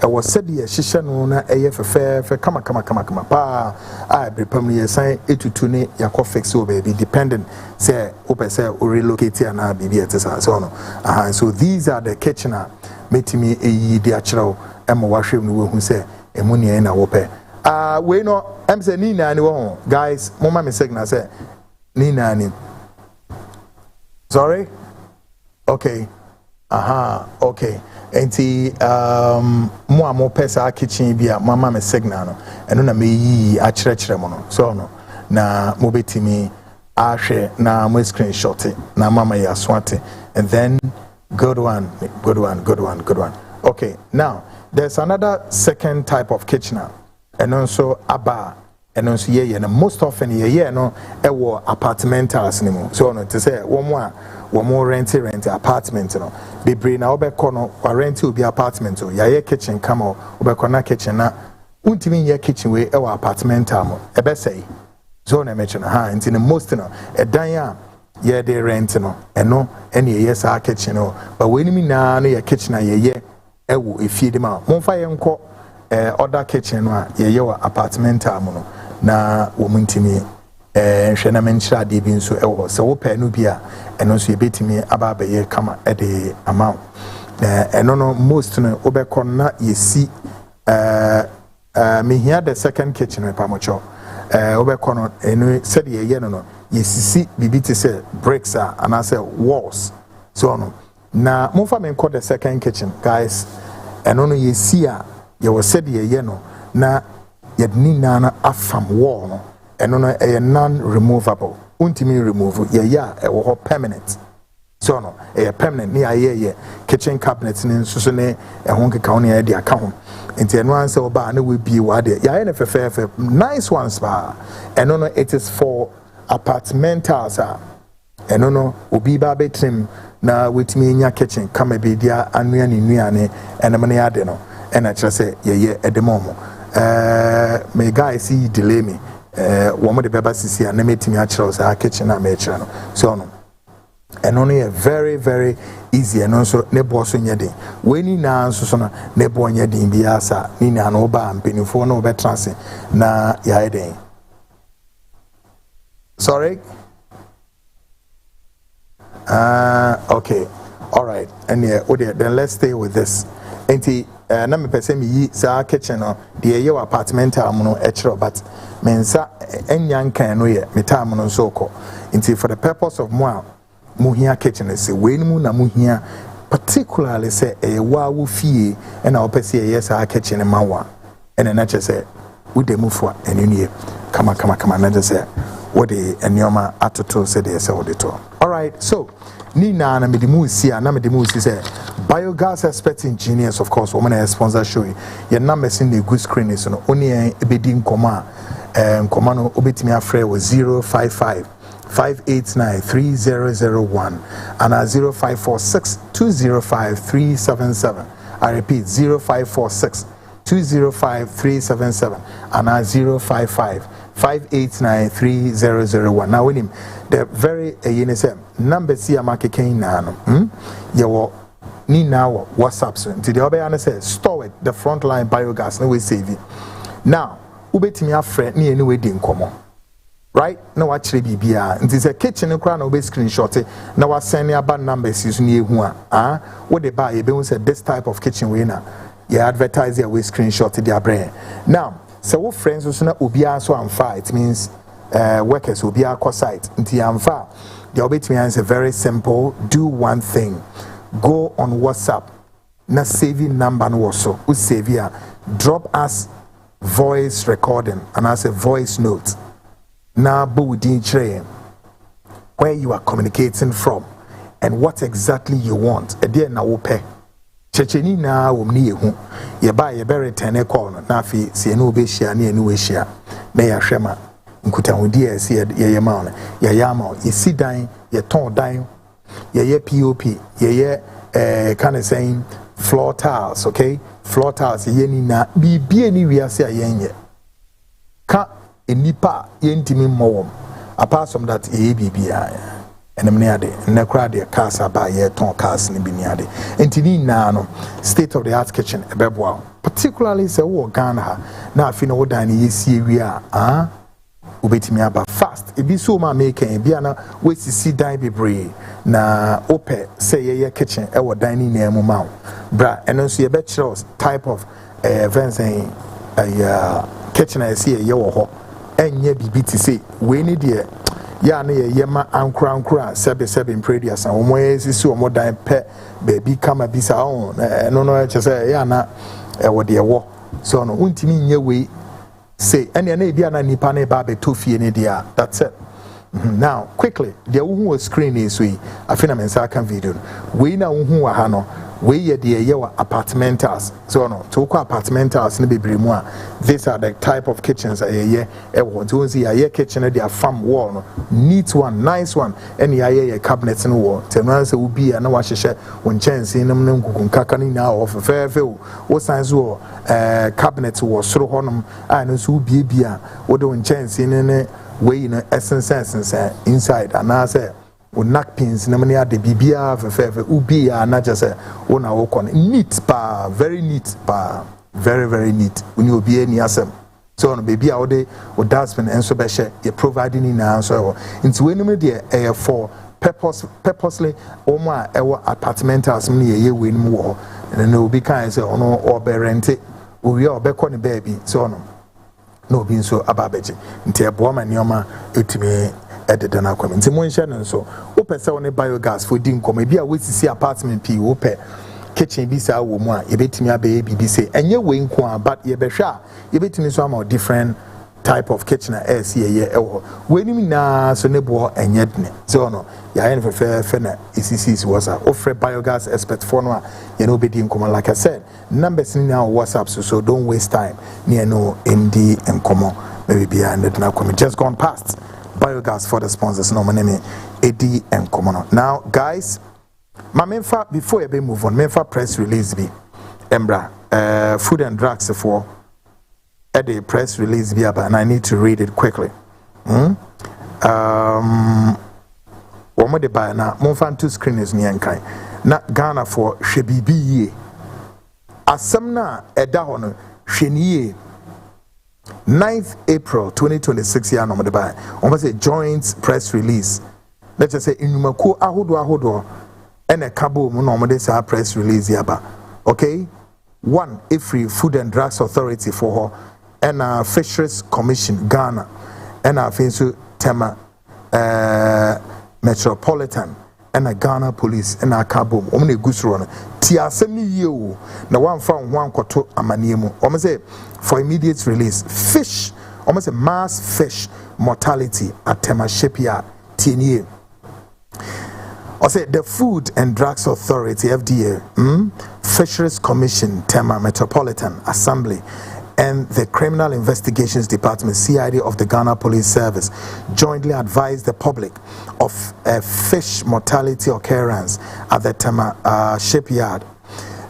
e wo said ye hye no na eye fefe kama pa brepam ye san etutu ni yakọ fix wo baby dependent say open say o relocate na bibi etesa so no so these are the kitchen metimi eyi di akirawo ema wahwem no we hu say emu ne na wo pe we no em say ni na ni wo guys mama me signal say ni na ni sorry okay okay enti mo amo pesa kitchen bia mama me signal no eno na me yi akire mo no so no na mo betimi ahwe na mo screenshot na mama ya swate and then good one. Okay, now there's another second type of kitchen and also aba and also yeah most often yeah no ewo apartmentals anymore so no to say one more rent apartment no be bring na obekọ no wa rent will be apartment so yeah kitchen come obekọ na kitchen na untimi yeah kitchen we ewo apartmental mo ebe say so na mention into the most no edan ya ye dey rent no eno ene ye sa kitchen no but when mi na no ye kitchen ye ewo efie de ma momfa ye nko other kitchen no a ye wa apartmental mo no na wo muntimi hwe na menchira de bi nso ewo se wo pa no bi a eno nso ye betimi aba ba ye kama e de amount eno no most no obekọ na ye si me here the second kitchen pa mocho obekọ no eno said ye no yesisi bibi te say bricks and I say walls so no na momfa me call the second kitchen guys eno no yesi a ye wo said ye no na yedni na afam wall no eno no e non removable untimi remove ye ya e wo permanent so no e permanent ni aye kitchen cabinet ni nso ne e ho nkeka won ya de aka ho enti eno an say oba na we bi wa de ya ne fefe nice ones ba eno no it is for apartmentals eno no obi ba betrim na wetimi nya kitchen kama be dia anua ne nuane enema ne ade no ena kire se ye edemo me guys see delay me wo mo de beba sisi na metimi a kire se kitchen na me kire no so no eno no very very easy eno so ne bo so nya den we ni na so so ne bo nya den bia sa ni na no ba mpenifo no be transe na ya eden. Sorry? Okay. All right. And yeah, then let's stay with this. Enti na me pese mi yi sa kitchen no de ye apartment no etro but mensa enyan kan no ye metam no so ko. Enti for the purpose of mo hia kitchen say we ni mu na mo hia particularly say e wa wo fie e na opese ye sa kitchen ma wa. And na che say we de mu fo enenie kama na say what the enyoma atoto said they say auditor. All right, so Nina na medimu si na medimu si say biogas expert engineers of course woman a sponsor show your numbers in the good screen is no only ebedi nkoma nkoma no obetimi afre was 055 589 3001 and 0546 205 377. I repeat 0546 205 377 and 055 589 3001. Now with him the very number see amakekin na no you ni now WhatsApp so until the obey say store it the Frontline biogas no we save it now ubetimi afre na anyway di nkomo right na wa kire bibia until say kitchen kra na obe screenshot na wa send aba numbers is ni ehu a what they buy you be say this type of kitchen we na you advertise your way screenshot their brand now so what friends also na obi aso amfa it means workers obi akọ site nti amfa the obetimi is very simple. Do one thing, go on WhatsApp na saving number no so we save here drop us voice recording and as a voice note na bo within train where you are communicating from and what exactly you want e dey na wo pe checheni na wo ni ehu ye ba ye be return call no na fi se na obehia na enu ehia na ya hwema nkutahudi e se ye ma no ye ya ma ye si dan ye ton dan ye pop ye kind of saying floor tiles, okay? Floor tiles ye ni na bibie ni wiase a yenye ka enipa yentimi mmowom apart from that ye bibia enem ne ade ne kra de cars aba ye ton cars ni bi ni ade entini na no state of the art kitchen ebeboa particularly say wo Ghana ha na afi no dan ni yesi ewi a ubetimi aba fast ebi so ma make ebi ana we sisi dan bebre na ope say ye kitchen e wo dan ni na emu ma bra eno so ye be chiro type of fencing kitchen I see ye wo ho enye bibi ti say we ni de ya na ye ma ankura sebe predias and omo sisi omo dan pe baby kama bisa on no che say ya na e wo de wo so no untimi nye we say any na bia na nipa na ba be to fie ni dia that's it. Now quickly the who was screen is we afina mensa kan video we na who wa ha no we ye de ye wa apartmentals so no to ko apartmentals ni bebre mu a these are the type of kitchens ye e want to see ye kitchen dey farm wall no neat one nice one any ye cabinet no wall tenan say ubi na wa hyehyɛ won chance nam na ngugun kaka ni na of fefe wo size wo cabinet wo soro honom a no so ubi bia wo de won chance ni ne we no essence inside and I say o napkins na many ade bibia fefe ubi ya na just say una wo kon neat pa very neat pa very neat when you be any asem so no baby a wo dustbin enso be share you providing na so into we no me dey for purposely omo a ewo apartmentals me ye we no wo and no be kind say ono obe rent we obe ko ne baby so no be so ababeje nti ebo ma nioma etimi edede na kwame nti mo nhye no so wo pese wo ne biogas for din koma bi a we sisi apartment pi wo pe kitchen bi sa wo mu a ye betimi abaye bibi say enye we nko a but ye behwe a ye betimi so am different type of kitchen as ye ewo we nim na so ne bo enye dne so no ya yen fe na ECCs was a offer biogas expert for no you know be din koma like I said numbers in our WhatsApp so don't waste time near no MD and komo maybe behind it now come just gone past biogas for the sponsors no my name AD and komo now guys my main fact before you move on main fact press release be embra food and drugs for at the press release be about and I need to read it quickly Womo de ba na monfan two screens ni enkan na Ghana for hwebibi asem na eda ho no hweniye 9th April 2026 ya no mo de ba omo say joint press release let's just say inumako ahodo ene kabo mu no mo de say press release ya ba okay one Ifri Food and Drugs Authority for her and Fisheries Commission Ghana and finso tema Metropolitan and a Ghana Police and a Cabo, Omni Gusron, Tiasemi you, the one found one quarto amaniemu. Almost say for immediate release, fish, almost a mass fish mortality at Tema Shipyard, TNA. I say the Food and Drugs Authority, FDA, Fisheries Commission, Tema Metropolitan Assembly, and the Criminal Investigations Department, CID of the Ghana Police Service, jointly advised the public of a fish mortality occurrence at the Tema shipyard.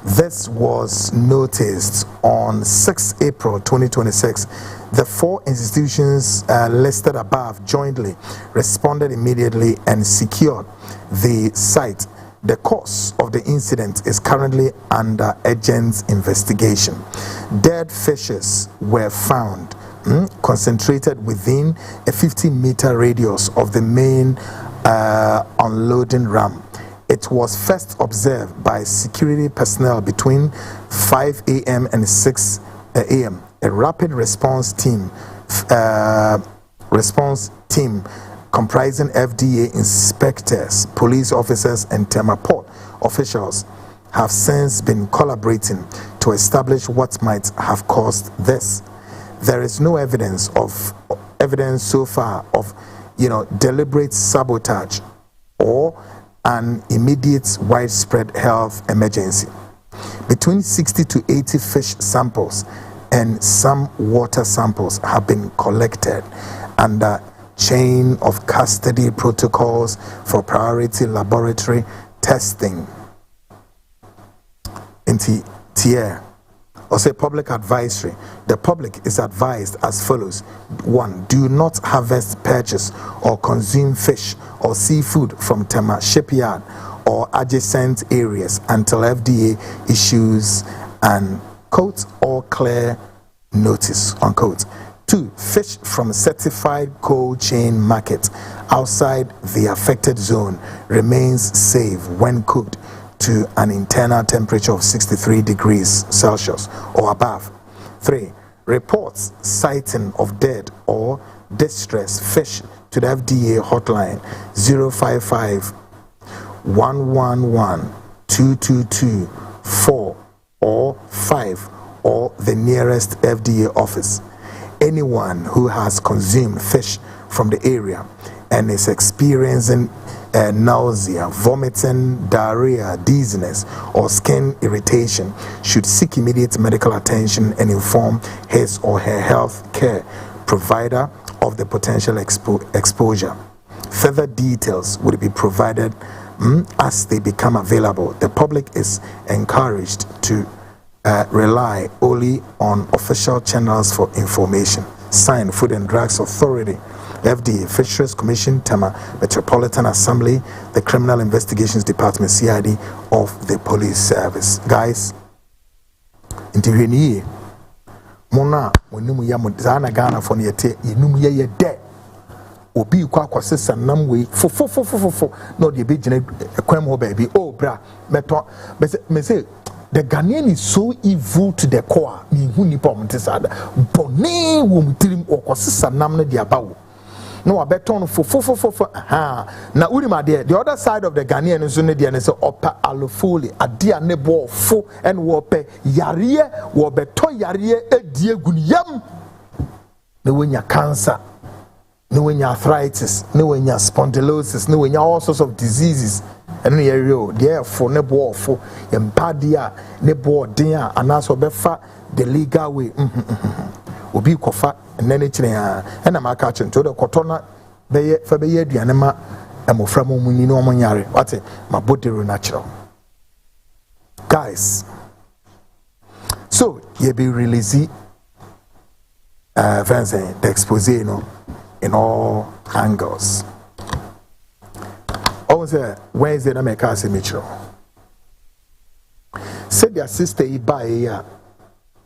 This was noticed on 6 April 2026. The four institutions listed above jointly responded immediately and secured the site. The cause of the incident is currently under agents' investigation. Dead fishes were found concentrated within a 50-meter radius of the main unloading ramp. It was first observed by security personnel between 5 a.m. and 6 a.m. A rapid response team comprising FDA inspectors, police officers, and Tema Port officials have since been collaborating to establish what might have caused this. There is no evidence so far of deliberate sabotage or an immediate widespread health emergency. Between 60 to 80 fish samples and some water samples have been collected under chain of custody protocols for priority laboratory testing. Tier or say public advisory. The public is advised as follows. 1. Do not harvest, purchase or consume fish or seafood from Tema shipyard or adjacent areas until FDA issues an quote all clear notice unquote. 2. Fish from certified cold chain market outside the affected zone remains safe when cooked to an internal temperature of 63 degrees Celsius or above. 3. Reports sighting of dead or distressed fish to the FDA hotline 055 111 222 4 or 5 or the nearest FDA office. Anyone who has consumed fish from the area and is experiencing nausea, vomiting, diarrhea, dizziness, or skin irritation should seek immediate medical attention and inform his or her health care provider of the potential exposure. Further details will be provided as they become available. The public is encouraged to rely only on official channels for information. Signed, Food and Drugs Authority, FDA, Fisheries Commission, Tema Metropolitan Assembly, the Criminal Investigations Department, CID of the Police Service. Guys, intervene Mona, when you Zana Ghana for Niete, you dead. Obi kwa kwasesa namwe fo no de be gina kwam baby. Oh bra meto me say the Ghanaian is so evil to the core. Me hu nipa omtesada bone wo mutirim okwasesa nam na de abawo no abeton fo na urima the other side of the Ghanaian is ne de ne say opa alofoli ade ane bo fo and wo pe yare wo beto yare edi eguniyam na wonya cancer, no when you arthritis, no when you spondylosis, no when you all sorts of diseases. And you therefore nebo for empadia nebo dia and also befa the legal way. Obi kofa and then it's and I'm catching to the cotona be for be dianema and moframo muni no manyare. What my body natural. Guys, so ye be releasing the expose in all angles. Also, Wednesday na make us Mitchell. Said their sister Iba here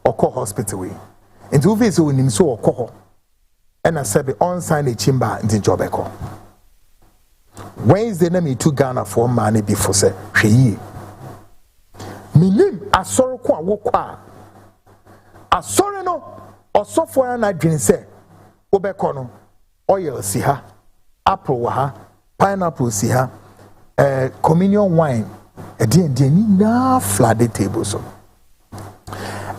Oko hospital way. And to visit with him so Oko. And I said on sign a chamber in the job echo. Wednesday na me to Ghana for money before say she. Minim asoro kwa wokwa. Asoro no osofo ya na dwen say obeko no oil si ha, apple wa ha, pineapple si ha, communion wine, ni na flooded table so.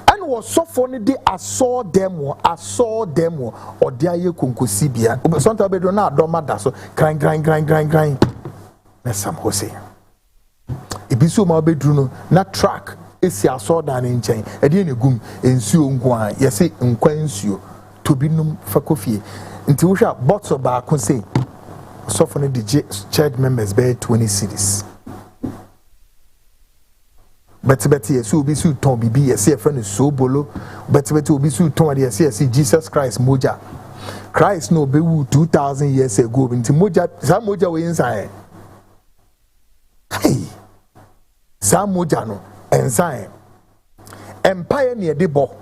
And was so funny they I saw them or dia ye kunkusi bia. Sometimes be do na adoma da so grind. Na sam Jose. Ebisu ma bedru no na track esi aso da na nchen. Ade ne gum ensuo nko yesi nkwa nsuo to binum fakofie. Nti wo hwa bottle ba ko say so for the church members bear 20 cedis. But yes will be so ton bibi yes e friend so bolo but will be so ton yes Jesus Christ moja. Christ no be 2000 years ago nti moja sa moja we inside. Hey. Sa moja no inside. Empire near the bo.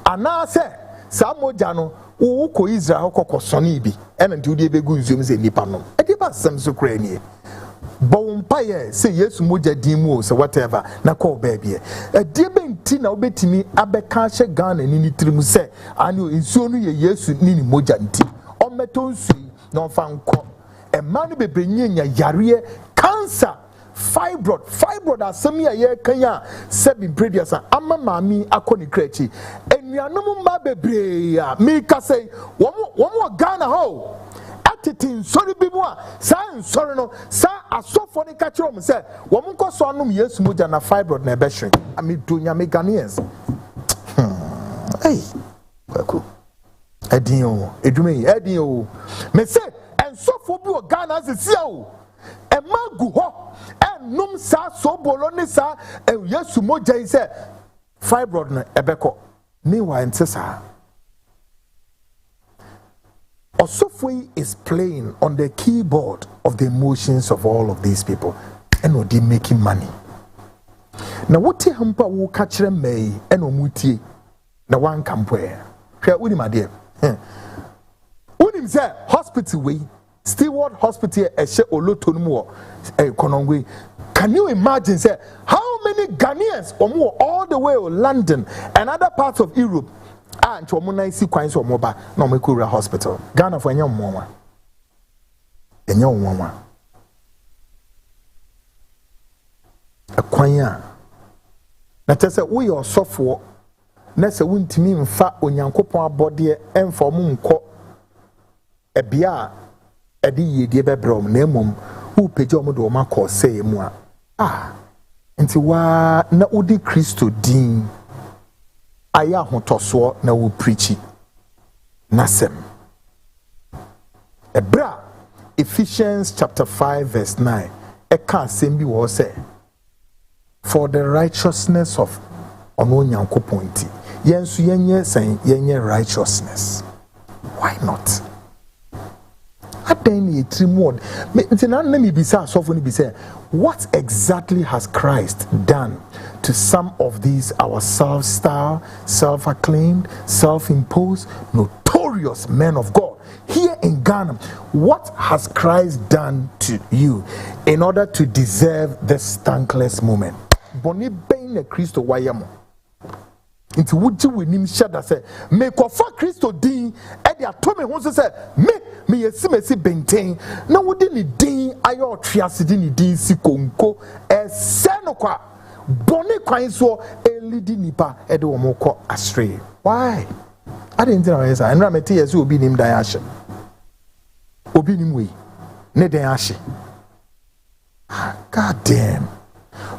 Ana say sa moja no wo ko Israel kokko soni bi ena nti wo de be gu nzum se nipa no e de ba sam so kra nie bo mpaye se Yesu moja dimu o se whatever na call baby e de be nti na obetimi abeka hye Ghana ni ni trimu se ani nsuo no ye Yesu ni ni moja nti o meto nsu na fa nko e ma no bebenye nya yare cancer fibroid asemi a ye kanya sebi brediasa ama mami akoni krechi enuanom ma bebre a mi ka say wo Ghana ho atitin sori bi mu a sa nsori no sa asofo ni ka kire mo say wo nko so anom Yesu moja na fibroid na ebehwe ami donya me Ghanaians hey kwaku edin o edume edin o me say ensofo bi o Ghana sesia o emagu ho enum sa so bolo ni sa Yesu moja yi say fibroid na ebeko meanwhile ntesa Osofwe is playing on the keyboard of the emotions of all of these people and they making money. Now what te hampa wo ka kire mai and omutie na wan kampwe hwe woni ma de woni say hospital we Steward Hospital ehye oloto no mo Konongwe. Can you imagine say how many Ghanaians all the way to London and other parts of Europe and to omunai kwan so moba na omekura hospital Ghana for enya mmoma akwanya na tese we your software na se wuntimi mfa onyankopon abode emfa omunko ebia edi yedie bebrom na emom wo peje omudo o makọ say mu a nti wa na udi Kristo din aya hotoso na wo preachi nasem ebra Ephesians chapter 5 verse 9 e ka sembi wo say for the righteousness of ono nyankopon ti yensu yenye sen yenye righteousness why not adan ye trimod ntina na me bisa sofo ni bisa what exactly has Christ done to some of these our self-styled, self-acclaimed, self-imposed, notorious men of God here in Ghana? What has Christ done to you in order to deserve this thankless moment? Boni bene Christo wayamo. Into wuji winim shada say me kofa Christo din e de atome ho say me yesimesi benten na wodi ni din ayo triasidi ni din si konko e se no kwa boni kwan so elidi nipa e de wo moko astray. Why? I didn't know yes I know me tie so obi nim dan ahye obi nim we ne dan ahye god damn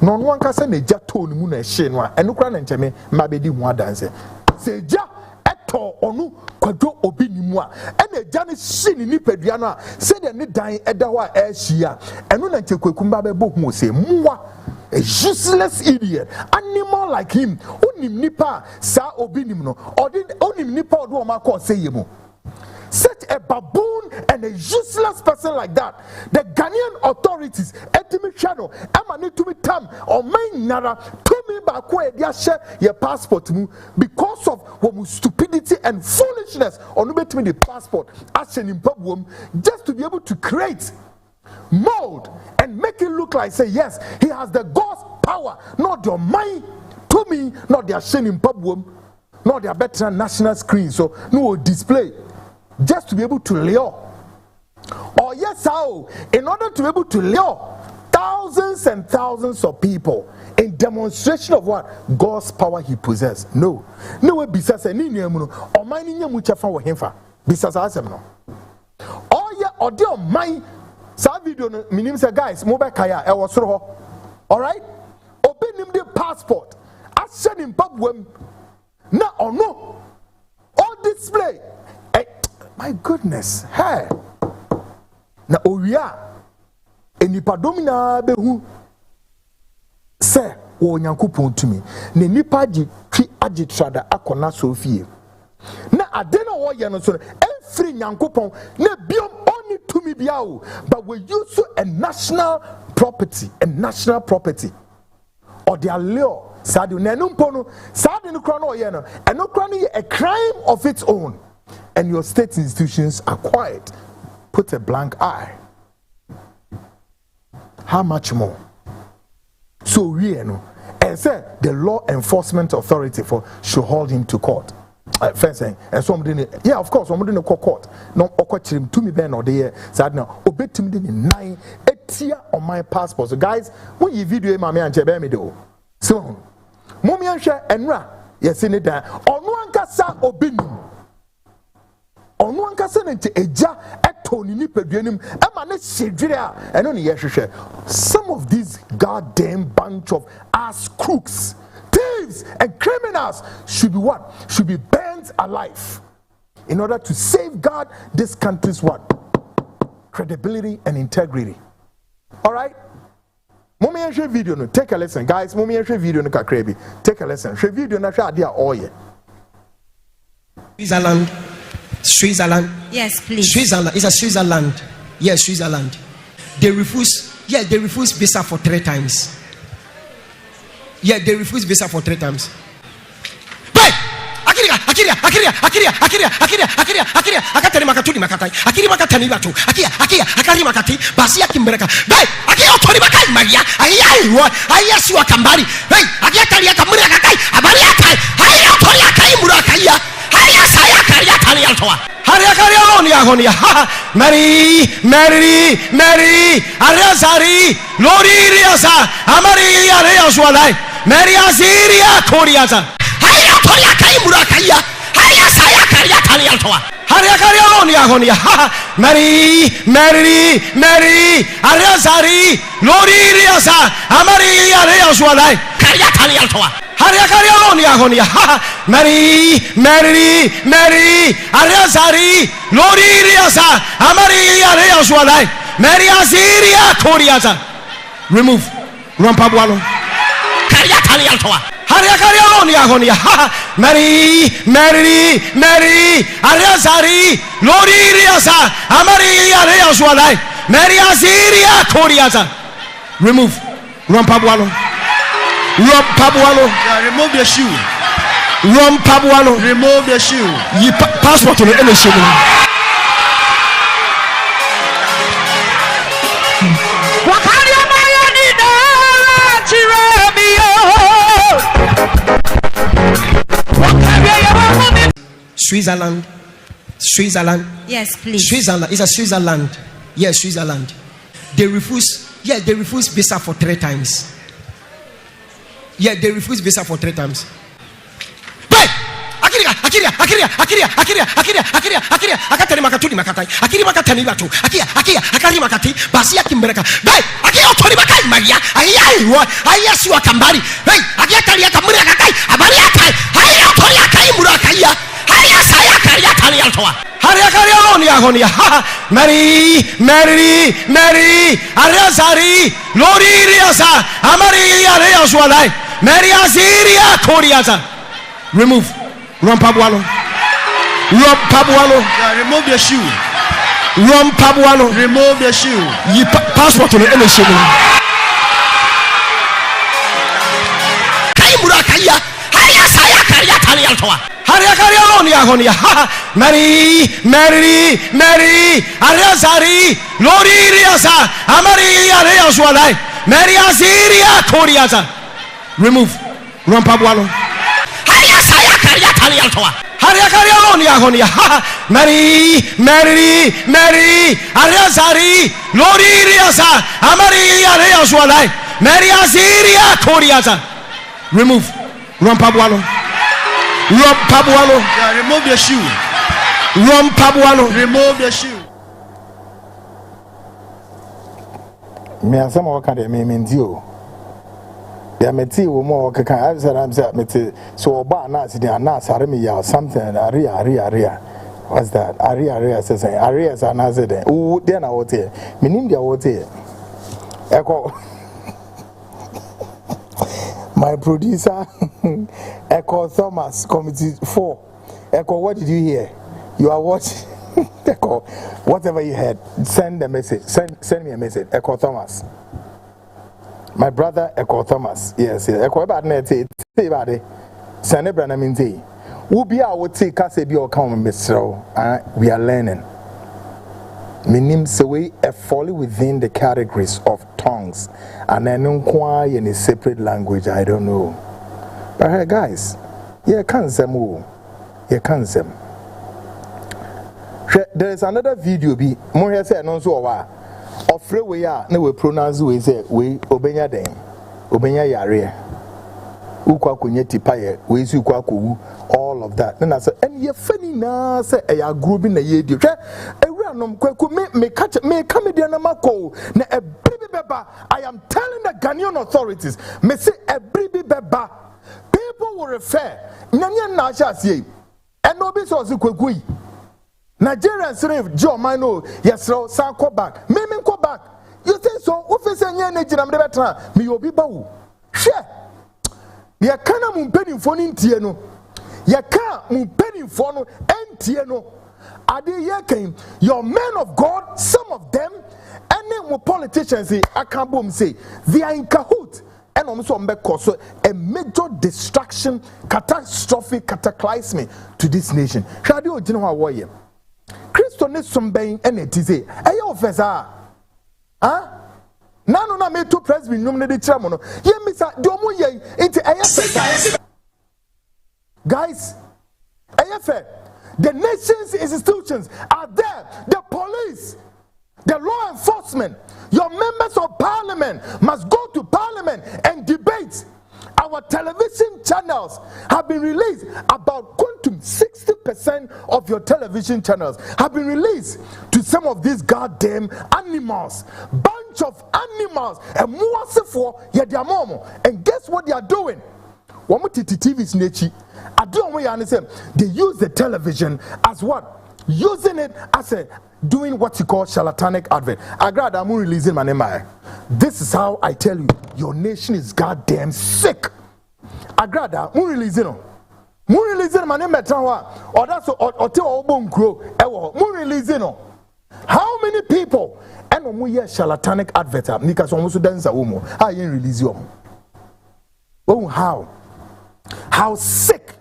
no one can say ne jato ni mu na ehye no a enukra na ncheme ma be di hu adanse se ja eto onu kwadwo obi ni mu a ena ja ne hye ni nipadua no a se de ne dan eda ho a ehia enu na nchekwakum ba be bohu se muwa a useless idiot animal like him onim nipa sa obi nim no onim nipa odo o ma call say yemu. Such a baboon and a useless person like that, the Ghanaian authorities, etimi shadow, amani to me tam or main nara to me back where they share your passport because of what stupidity and foolishness or no me the passport action in public just to be able to create mold and make it look like say yes he has the God's power, not your mind to me, not their shame in public, not their better national screen so no display. Just to be able to lure. Or yes, how? In order to be able to lure thousands and thousands of people in demonstration of what? God's power he possesses. No. No way besides any name or my name which I found him for. Besides us no. Oh yeah, or dear my video meaning say guys, mobile kaya I was so alright? Open him the passport. I send him pub now or no. All display. My goodness, hey. Na oria enipa domina behu se wo nyankopon tumi na nipa agitrada akona sofie na ade na wo ye no so every nyankopon na biom oni tumi bia o but we use a national property or their law sadu na numpo no sadu no kro na wo ye no eno kro no a crime of its own. And your state institutions are quiet. Put a blank eye. How much more? So we know, and say the law enforcement authority should hold him to court. Fencing and somebody, yeah, of course, somebody no court. No, okwachirim to me ben or there. Sad now, obetim din 9 etia on my passport. So guys, when you video mama and chebe me do. So mommy and share enra yes in it down. Ono ankasa obinu. Ono ankasa nte eja etoni ni peduanim e ma na shedwire a eno ne yehwehwe. Some of these goddamn bunch of ass crooks, thieves and criminals should be what? Should be burned alive in order to safeguard this country's what? Credibility and integrity. All right? Mommy and share video no. Take a lesson, guys. Mommy and share video no kakrebi. Take a lesson. Share video na share dia oye. Switzerland. Yes, please. Switzerland. It's a Switzerland. Yes, Switzerland. They refuse visa for 3 times. Yeah, they refuse visa for 3 times. Hey! Akiria. Akatani makatuni makatai. Akiri makatani batu. Akari makati. Basia kimbereka. Hey! Akio tori makai magia. Aya siwa kambari. Hey! Akiatali akamuri akakai. Abari akai. Aya tori akai murakaya. Aya saya karia tani altoa. Haria karia honia. Mary. Arazari. Lori riasa. Amari area swalai. Mary Aziria Koriaza. Haya toya kai murakaya. Haya saya karia tani altoa. Haria karia honia. Mary. Arazari. Lori riasa. Amari area swalai. Karia tani altoa. Haria karia honia. Mary. Arazari. Lori riasa. Amari area swalai. Mary Aziria Koriaza. Remove. Rampabualo. Haria honia. Mary. Arazari. Lori riasa. Amari area swalai. Mary Aziria Koriaza. Remove. Rampabualo. Remove your shoe. Rampabualo. Remove the shoe. Ye passport to the NSC. Switzerland. Yes, please. Switzerland. It's a Switzerland. Yes, Switzerland. They refuse visa for 3 times. Yeah, they refuse visa for 3 times. Hey! Akiria. Akatani makatuni makatai. Akiri makatani batu. Akari makati. Basia kimbereka. Hey! Akio tori makai magia. Aya siwa kambari. Hey! Akiatali akamuri akakai. Abari akai. Aya tori akai murakaya. Aya saya karia tani altoa. Haria karia honia. Mary. Arazari. Lori riasa. Amari area swalai. Mary Aziria Koriaza. Remove. Rampabualo. Remove the shoe. Rampabualo. Remove the shoe. Ye passport to the NSC. Kai murakaya. Haya saya karia tani altoa. Haria karia honia. Mary. Arazari. Lori riasa. Amari area swalai. Mary Aziria Koriaza. Remove. Rampabualo. Haya saya karia tani altoa. Haria karia honia. Mary. Arazari. Lori riasa. Amari area swalai. Mary Aziria Koriaza. Remove. Rampabualo. Remove the shoe. Rampabualo. Remove the shoe. Me asama waka de me ndio. Ya meti wo mo kaka I said I'm say meti so oba na accident na sare me ya something aria. What's that? Aria says aria is an accident. Oh there na what here. Me nim dia what here. Eko my producer Echo Thomas Committee 4. Echo, what did you hear? You are watching. Echo, whatever you heard, send a message. Send me a message. Echo Thomas. My brother Echo Thomas. Yes. Echo about net. Say about it. Send a brand minty. We'll be our take us a be or come, Mr. We are learning. Meaning so we are falling within the categories of tongues and then inquire in a separate language. I don't know. But hey guys, you can't say more. You can't say. There is another video be more here say no so Ofre we are na we pronounce we say we obenya den. Obenya yare. Ukwa kunye tipaye we si ukwa kowu all of that. Na say and ye fani na say e ya group na ye di. Hwe ewuranom kwaku me catch me comedy na mako na ebribi beba. I am telling the Ghanaian authorities me say ebribi beba. People will refer nyanya na sha sie. And obi so kwaku yi. Nigerian slave Joe Mino, yes, so go back. Me go back. You think so? Officer Nigerian better. Me obi bawu. Share. Ya kana mumpeni phone in tieno. Ya ka mumpeni phone en tieno. Adi ye came. Your men of God, some of them, any politicians say, I can't boom say, they are in cahoot. And also so a major destruction, catastrophic cataclysm to this nation. Shall you know how warrior? Christo ne somebody and it is a officer. Huh? Nano na me to presby num ne de chamono. Ye misa domo ye into guys. The nation's institutions are there. The police, the law enforcement, your members of parliament must go to parliament and debate. Our television channels have been released. About 60% of your television channels have been released to some of these goddamn animals. Bunch of animals. And guess what they are doing? They use the television as what? Using it as a doing what you call charlatanic advert. I'm releasing my name. This is how I tell you, your nation is goddamn sick. Agrada, releasing my name or that's or grow. Releasing. How many people and we hear charlatanic advert because almost dance a woman. I ain't release you. Oh, how sick.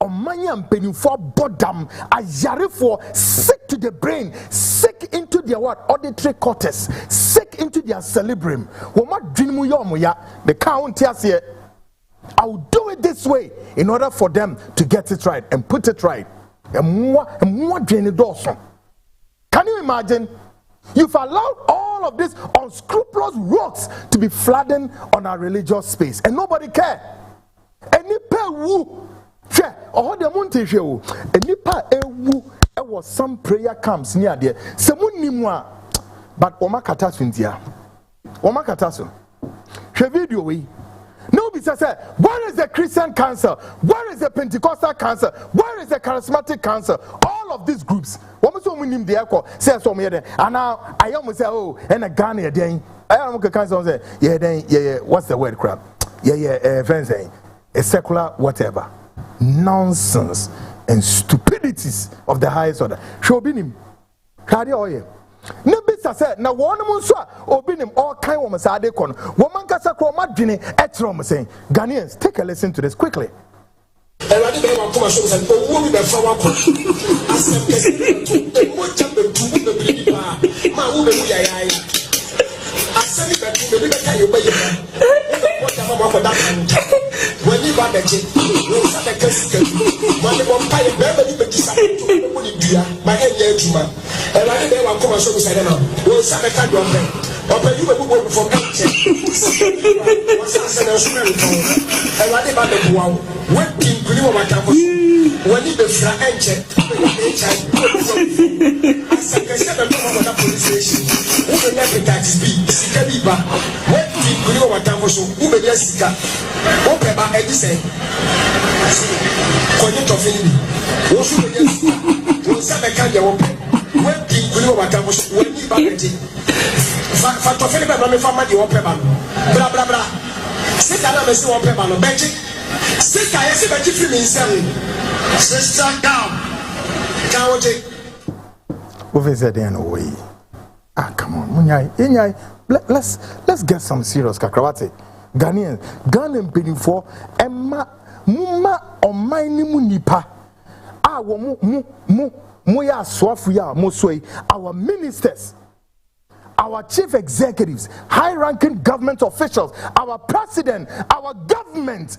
Omanya mpeni for bodam ayare for sick to the brain, sick into their what auditory cortex, sick into their cerebrum. Woma dwinmu yomo ya the count here. I will do it this way in order for them to get it right and put it right. And more dawson. Can you imagine? You've allowed all of these unscrupulous rogues to be flooding on our religious space, and nobody care. Any pay woo. Oh, the mountain show. And nipa ewu. There was some prayer camps near there. Someone nimwa, but Omakatasu India. Omakatasu. She video we. Nobody says, where is the Christian council? Where is the Pentecostal council? Where is the charismatic council? All of these groups. What was we name the echo? Says so and now I almost say, oh, and a Ghana then. I don't know council say, yeah, then yeah, what's the word crap? Yeah, friends saying a secular whatever. Nonsense and stupidities of the highest order. Shobinim. Kadi oye. Nebisa said, na one muswa obinim all kind of masade kon. Woman kasa kwa madwini etrom saying, Ghanaians, take a listen to this quickly. When you buy the chip, you start a case. When you want to buy a baby, you decide to my head, man. And I didn't want to come and show me, I don't know. We'll start a kind of thing. But you will go for action. What's that? And I didn't buy the one. What can you want to when you be fra enche, I said, I said, the police station. Who will never tax be? Sikaliba. What can you want to show? Who will just sika? What about Edison? Connect of Philly. What should we just? What's that? I can't open. What can you want to show? When you buy it, for Philip, I'm a family, you open. Blah, blah, blah. Sit down and see what paper no bench. Sit down and see what you mean, sister down. Ah, come on, let's get some serious kakrawate. Ghanaian bidding for Emma Muma or my nipa. Ah, Moya Swafuya Mosway, our ministers, our chief executives, high-ranking government officials, our president, our government,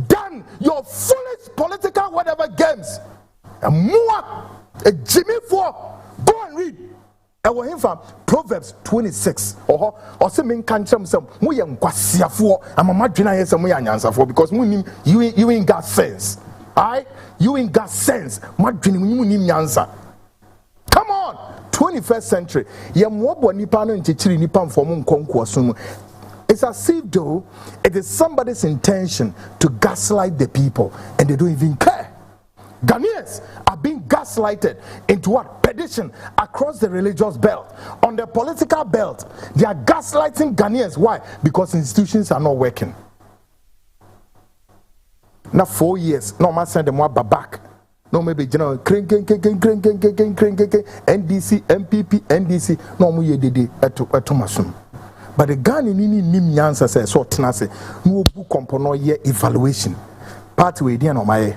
done your foolish political whatever games. And more a Jimmy for boy. and read. I will hear from Proverbs 26. Or say men can tell some we young quasiafo. I'm a madrina yes and we are answer for because you ain't got sense. Alright? You ain't got sense. Madrina you need answer. Come on, 21st century. It's as if though it is somebody's intention to gaslight the people and they don't even care. Ghanaians are being gaslighted into what? Perdition across the religious belt. On the political belt, they are gaslighting Ghanaians. Why? Because institutions are not working. Now 4 years, no man send them back. No maybe general NDC, MPP, NDC, no mu yedede etomasum. But the Ghana nini nim yansa say so tenase no book compono ye evaluation. Part we dey no my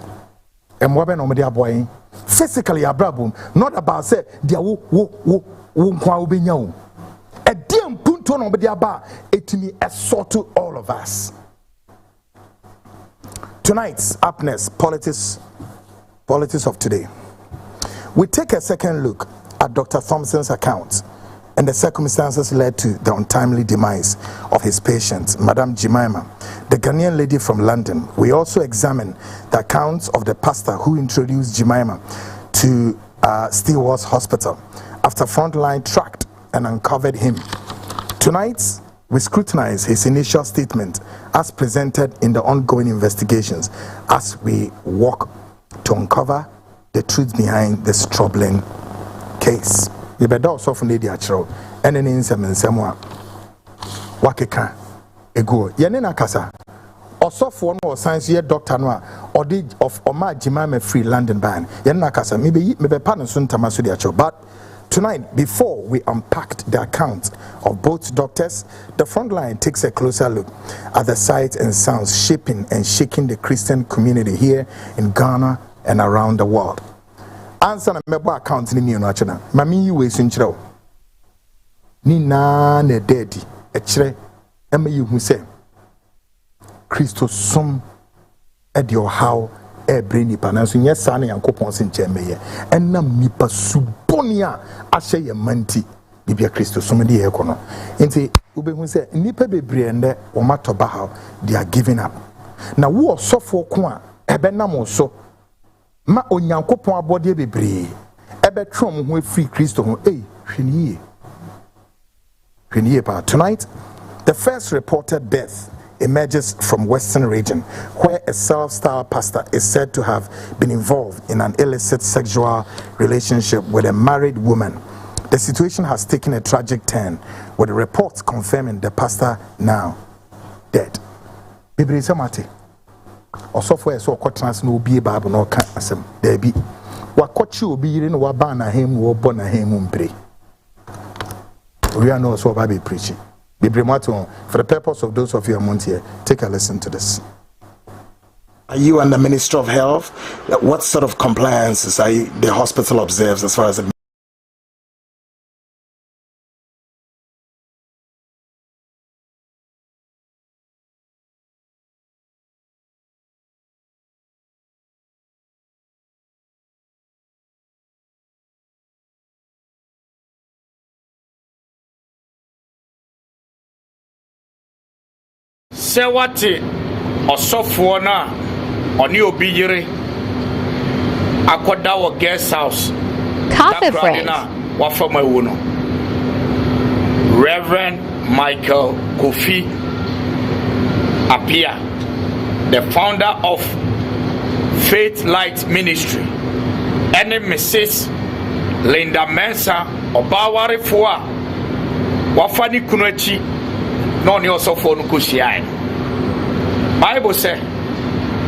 and what no me boy physically abrabum not about say dia wo nkwa obenya wo e dey mpunto no be dia ba etimi esort all of us. Tonight's upness politics of today. We take a second look at Dr. Thomson's account and the circumstances led to the untimely demise of his patient, Madame Jemima, the Ghanaian lady from London. We also examine the accounts of the pastor who introduced Jemima to Stewart's Hospital after Frontline tracked and uncovered him. Tonight, we scrutinize his initial statement as presented in the ongoing investigations as we walk to uncover the truth behind this troubling case. You better also from the actual and then in some wakeka ego yenena kasa osofo no science ye doctor no or did of Oma Jemima free London ban yenena kasa maybe pardon so ntama the actual. But tonight, before we unpacked the account of both doctors, the Frontline takes a closer look at the sights and sounds shaping and shaking the Christian community here in Ghana and around the world. Answer na mebo account ni no achana. Mami yi we sunchiro. Ni na ne daddy e kire e ma yi hu se Christo som e de how e bre nipa na so nye sa na Yankopon se nche meye. Enam nipa suboni a ahye ye manti bibia Christo som de ye kono. Enti ube hu se nipa bebre nde o matoba how they are giving up. Na wo osofo ko a ebe nam so ma onyankopon abode bebre ebe twom ho free Christo ho hweniye pa. Tonight, the first reported death emerges from Western region, where a self-styled pastor is said to have been involved in an illicit sexual relationship with a married woman. The situation has taken a tragic turn, with reports confirming the pastor now dead. Bible samate osofo eso kwotras na obi Bible no ka asem da bi wakochi obi yire no waba na hem wo bo na hem mpre. We are no so Bible preaching. For the purpose of those of you among here, take a listen to this. Are you and the Minister of Health? What sort of compliances are the hospital observes as far as the Sewati osofo na oni obi yire akoda wo guest house coffee friends wa fama wo no Reverend Michael Kofi Apia, the founder of Faith Light Ministry, and Mrs. Linda Mensa Obawari Fua wafani kunochi no ni osofo no koshia. Bible say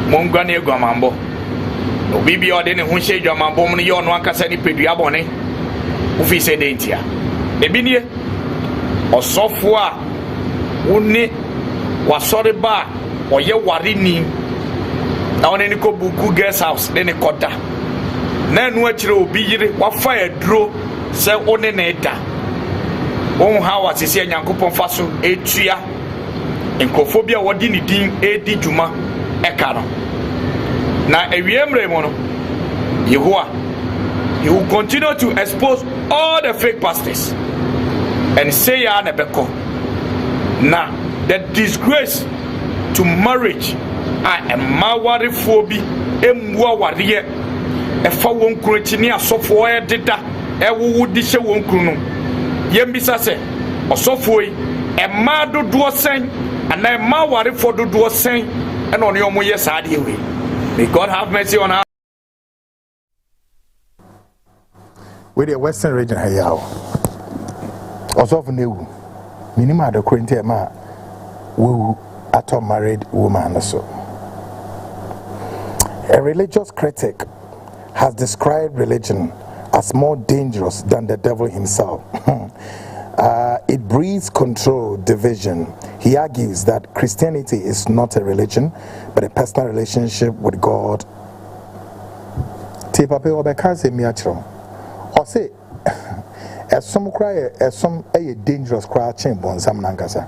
mongwane egwamambo obibi ode ne ho hye egwamambo mu ne ye ono akasa ni pedua bone ofi se dentia ebi nie osofo a woni wasore ba oye ware ni na woni ni ko buku guest house ne koda na enu akire obi yire wafa aduro se one na eda won ha wasisi Nyankopon faso etua enkofobia wodi ni din edi djuma eka no na ewiemre mo no Yehowa, he will continue to expose all the fake pastors and say ya nebeko. Now the disgrace to marriage a mawari phobi emwa wariye efa won kurotini asofo e deda ewu di hye won kunu yembisa se osofo yi emma dodo sen ana emma wari for dodo sen e no ne omo ye saade we. May God have mercy on us. With the Western region here, also for new minimum the current ma who at a married woman also. A religious critic has described religion as more dangerous than the devil himself. It breeds control, division. He argues that Christianity is not a religion, but a personal relationship with God. Or say, as some cry, as some a dangerous cry, chamber on some nankasa.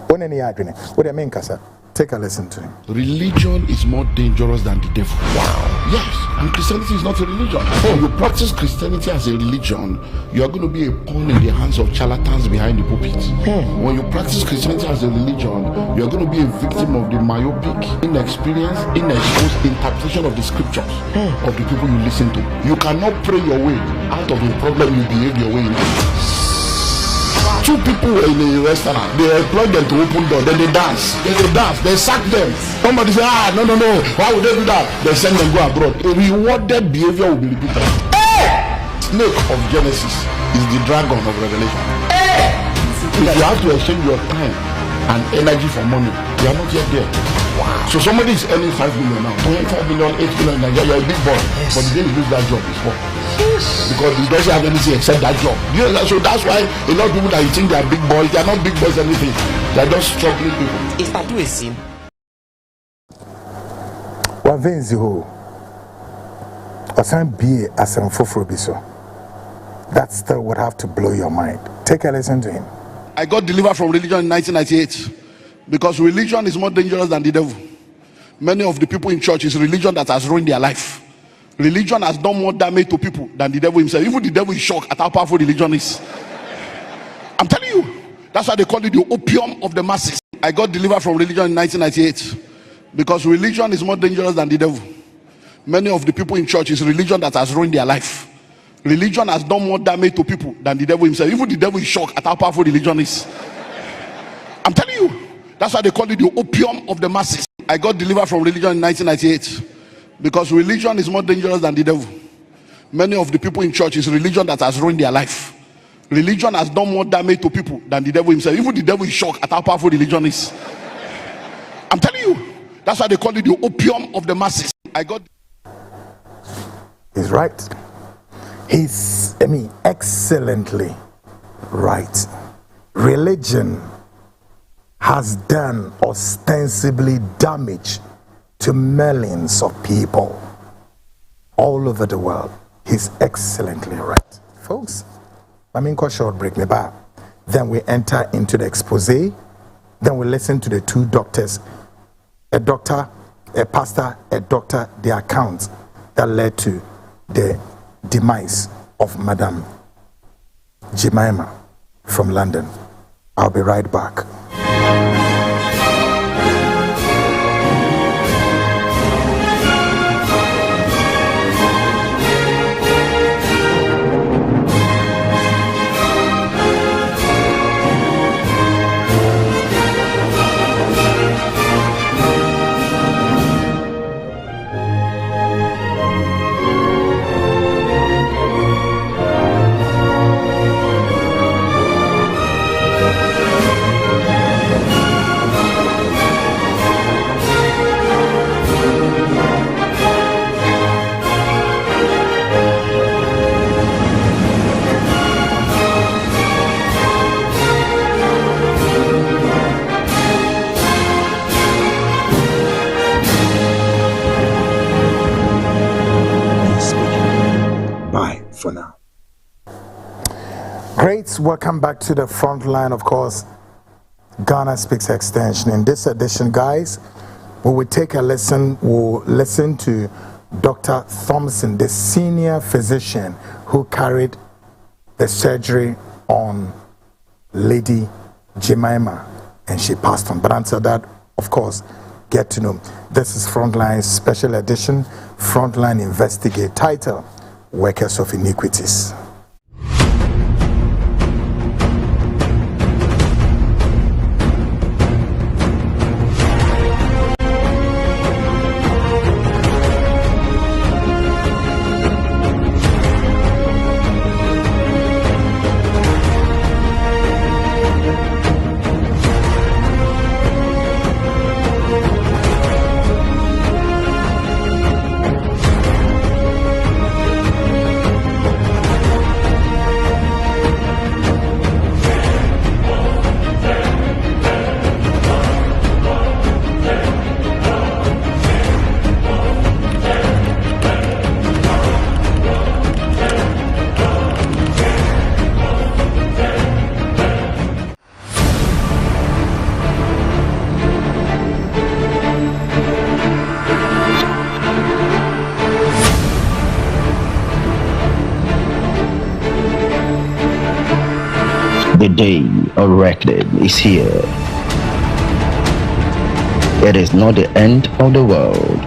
When any argument, what I mean, Kasa, take a listen to him. Religion is more dangerous than the devil. Wow. Yes, and Christianity is not a religion. When you practice Christianity as a religion, you are going to be a pawn in the hands of charlatans behind the pulpit. When you practice Christianity as a religion, you are going to be a victim of the myopic, inexperienced, inexposed interpretation of the scriptures of the people you listen to. You cannot pray your way out of a problem you behave your way into. Two people were in a restaurant. They employed them to open door. Then they dance. They sack them. Somebody say, no. Why would they do that? They send them go abroad. A rewarded behavior will be repeated. Snake of Genesis is the dragon of Revelation. If you have to exchange your time and energy for money, you are not yet there. Wow. So somebody is earning 5 million now, 5 million, 8 million, Nigeria, you're a big boy. Yes. But the day you lose that job is for. Yes. Because he doesn't have anything except that job. So that's why a lot of people that you think they are big boys, they are not big boys anything. They are just struggling people. If I do a sin. What veins you be as an fofrobiso? That still would have to blow your mind. Take a listen to him. I got delivered from religion in 1998 because religion is more dangerous than the devil. Many of the people in church is religion that has ruined their life. Religion has done more damage to people than the devil himself. Even the devil is shocked at how powerful religion is. I'm telling you, that's why they call it the opium of the masses. I got delivered from religion in 1998 because religion is more dangerous than the devil. Many of the people in church is religion that has ruined their life. Religion has done more damage to people than the devil himself. Even the devil is shocked at how powerful religion is. I'm telling you, that's why they call it the opium of the masses. I got delivered from religion in 1998 because religion is more dangerous than the devil. Many of the people in church is religion that has ruined their life. Religion has done more damage to people than the devil himself. Even the devil is shocked at how powerful religion is. I'm telling you, that's why they call it the opium of the masses. He's right. He's, excellently right. Religion has done ostensibly damage to millions of people all over the world. He's excellently right. Folks, short break me back. Then we enter into the expose. Then we listen to the two doctors, a doctor, a pastor, a doctor, the accounts that led to the demise of Madam Jemima from London. I'll be right back. For now. Great, welcome back to the Frontline, of course, Ghana Speaks Extension. In this edition, guys, we will take a listen. We'll listen to Dr. Thomson, the senior physician who carried the surgery on Lady Jemima, and she passed on. But until that, of course, get to know. This is Frontline Special Edition, Frontline Investigate, title, Workers of Iniquities. The day of reckoning is here. It is not the end of the world.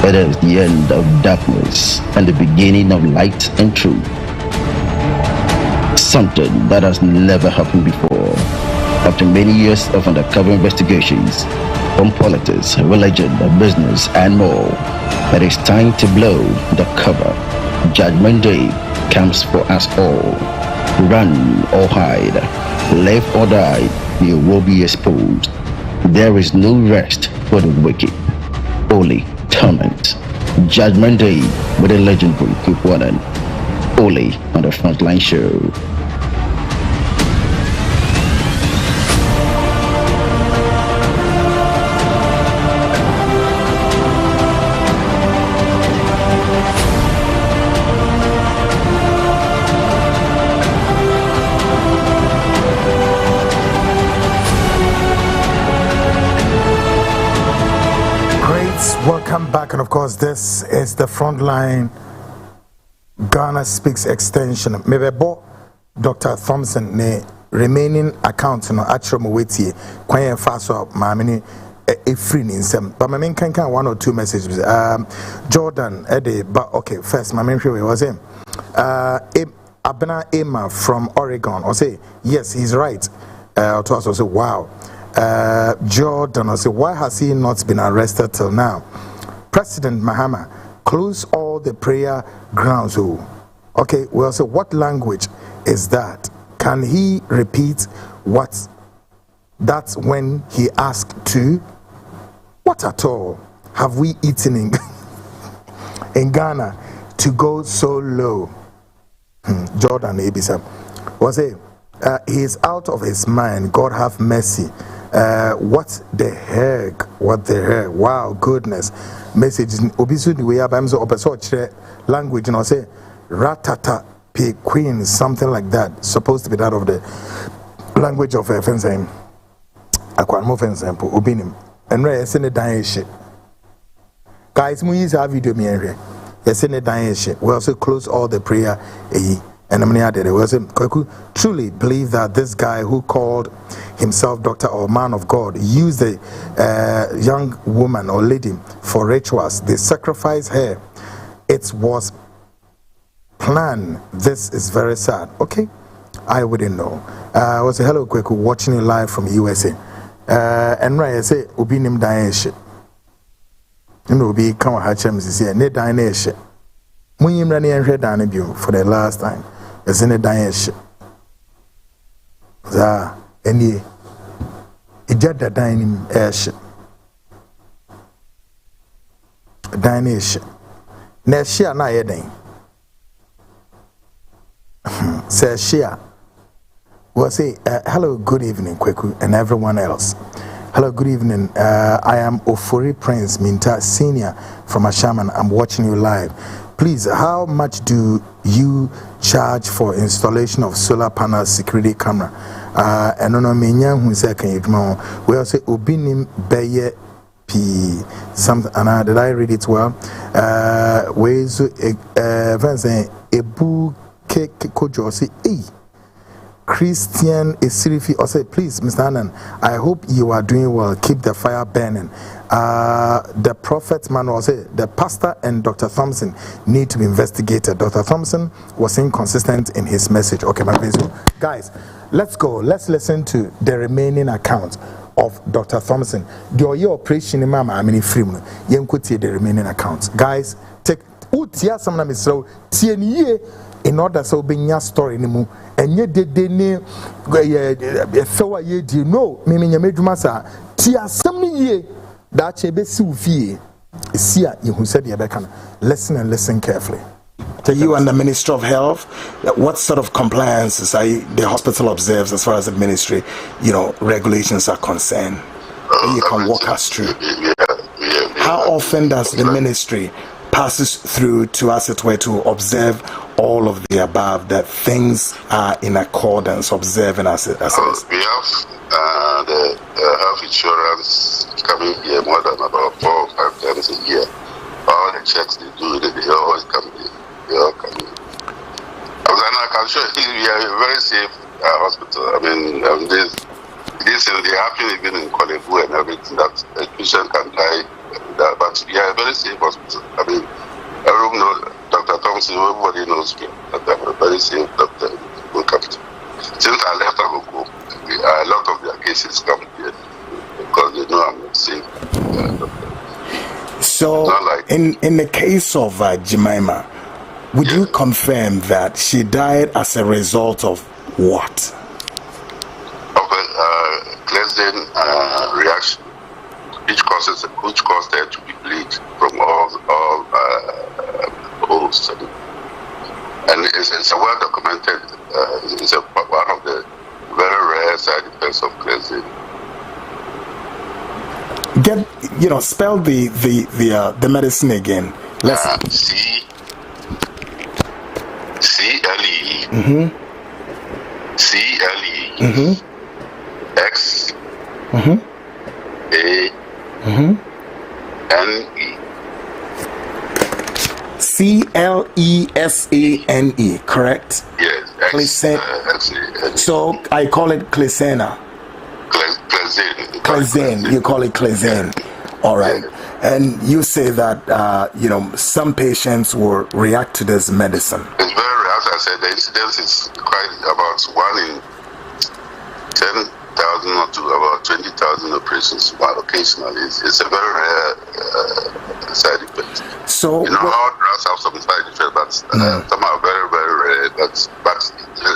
It is the end of darkness and the beginning of light and truth. Something that has never happened before. After many years of undercover investigations from politics, religion, business, and more, it is time to blow the cover. Judgment Day comes for us all. Run or hide, live or die, you will be exposed. There is no rest for the wicked, only torment. Judgment Day with a legendary Kukwanan, only on the Frontline Show. Welcome back, and of course, this is the Frontline Ghana Speaks extension. Maybe Dr. Thomson ne remaining account no actually waiting quite fast so mamini a free in some. But my main can one or two messages. Jordan Eddie, but okay, first my main was him. Abena Emma from Oregon. I say yes, he's right. To us also wow. Jordan, I say, why has he not been arrested till now? President Mahama close all the prayer grounds. Okay, well, so what language is that? Can he repeat what? That's when he asked to. What at all have we eaten in Ghana to go so low? Jordan Ebisa was he is out of his mind. God have mercy. What the heck? What the heck? Wow, goodness. Message obisu the way abamso opeso language, you know, say ratata p queen, something like that. Supposed to be that of the language of fencing. Akwanmo fencing obinim. And re send the dying shit. Guys, we use our video me here. Yes, send the dying shit. We also close all the prayer. And I'm near there. Was truly believe that this guy who called himself doctor or man of God used a young woman or lady for rituals. They sacrificed her. It was planned. This is very sad. Okay, I wouldn't know. I was a hello quick watching you live from USA. And right, I say ubi nim dying shit. You know, be come on hatchem is here. Ne dying shit. Munyim rani and red down for the last time. It's in a dying shit. Any it just the dining air shit. Dining shit. Next year, na yeding. Say share. Well, say hello, good evening, Kweku, and everyone else. Hello, good evening. I am Ofori Prince Minta Senior from Ashaman. I'm watching you live. Please, how much do you charge for installation of solar panel security camera? And on a menya who say can you come we also obinim beye p something and did I read it well? Ways Ebu Kojo say, hey, Christian Esirifi, or say, please, Mr. Annan, I hope you are doing well. Keep the fire burning. The prophet manual say the pastor and Dr. Thomson need to be investigated. Dr. Thomson was inconsistent in his message. Okay, my friends, guys, let's go. Let's listen to the remaining account of Dr. Thomson. The your operation, mama, I mean, free. You could see the remaining accounts, guys. Take utia some na misro tie in order so be your story anymore. And yet they ne so ye do no me medwuma sa tia some ye that chebe si ufie sia you who said ye beka. Listen and listen carefully. You and the Ministry of Health, what sort of compliances are the hospital observes as far as the ministry, regulations are concerned? You can walk us through. How often does the ministry passes through to, as it were, to observe all of the above, that things are in accordance, observing as it is? We have the health insurance coming here more than about 4 or 5 times a year. All the checks they do, they always come here. They all come here. I can show you, we are a very safe hospital. I mean, this they happen even in Kolebu and everything, that a patient can die. But we are a very safe hospital. I mean, everyone knows Dr. Thomson, everybody knows me. That I'm a very safe doctor. Since I left Agogo, a lot of their cases come here because they know I'm a safe doctor. So, like, in the case of Jemima, would you confirm that she died as a result of what? Of a cleansing reaction, which caused her to be bleed from all holes. And it's a well documented. It's one of the very rare side effects of cleansing. Spell the medicine again. Let's CLE X A NE. CLESANE, correct? Yes. So I call it Clesena. Clezane. You call it Clezane. All right. Yeah. And you say that some patients will react to this medicine. It's very rare. As I said, the incidence is quite about 1 in 10,000 or to about 20,000 operations occasionally. It's a very rare side effect. So all drugs have some side effects, but some are very, very rare. But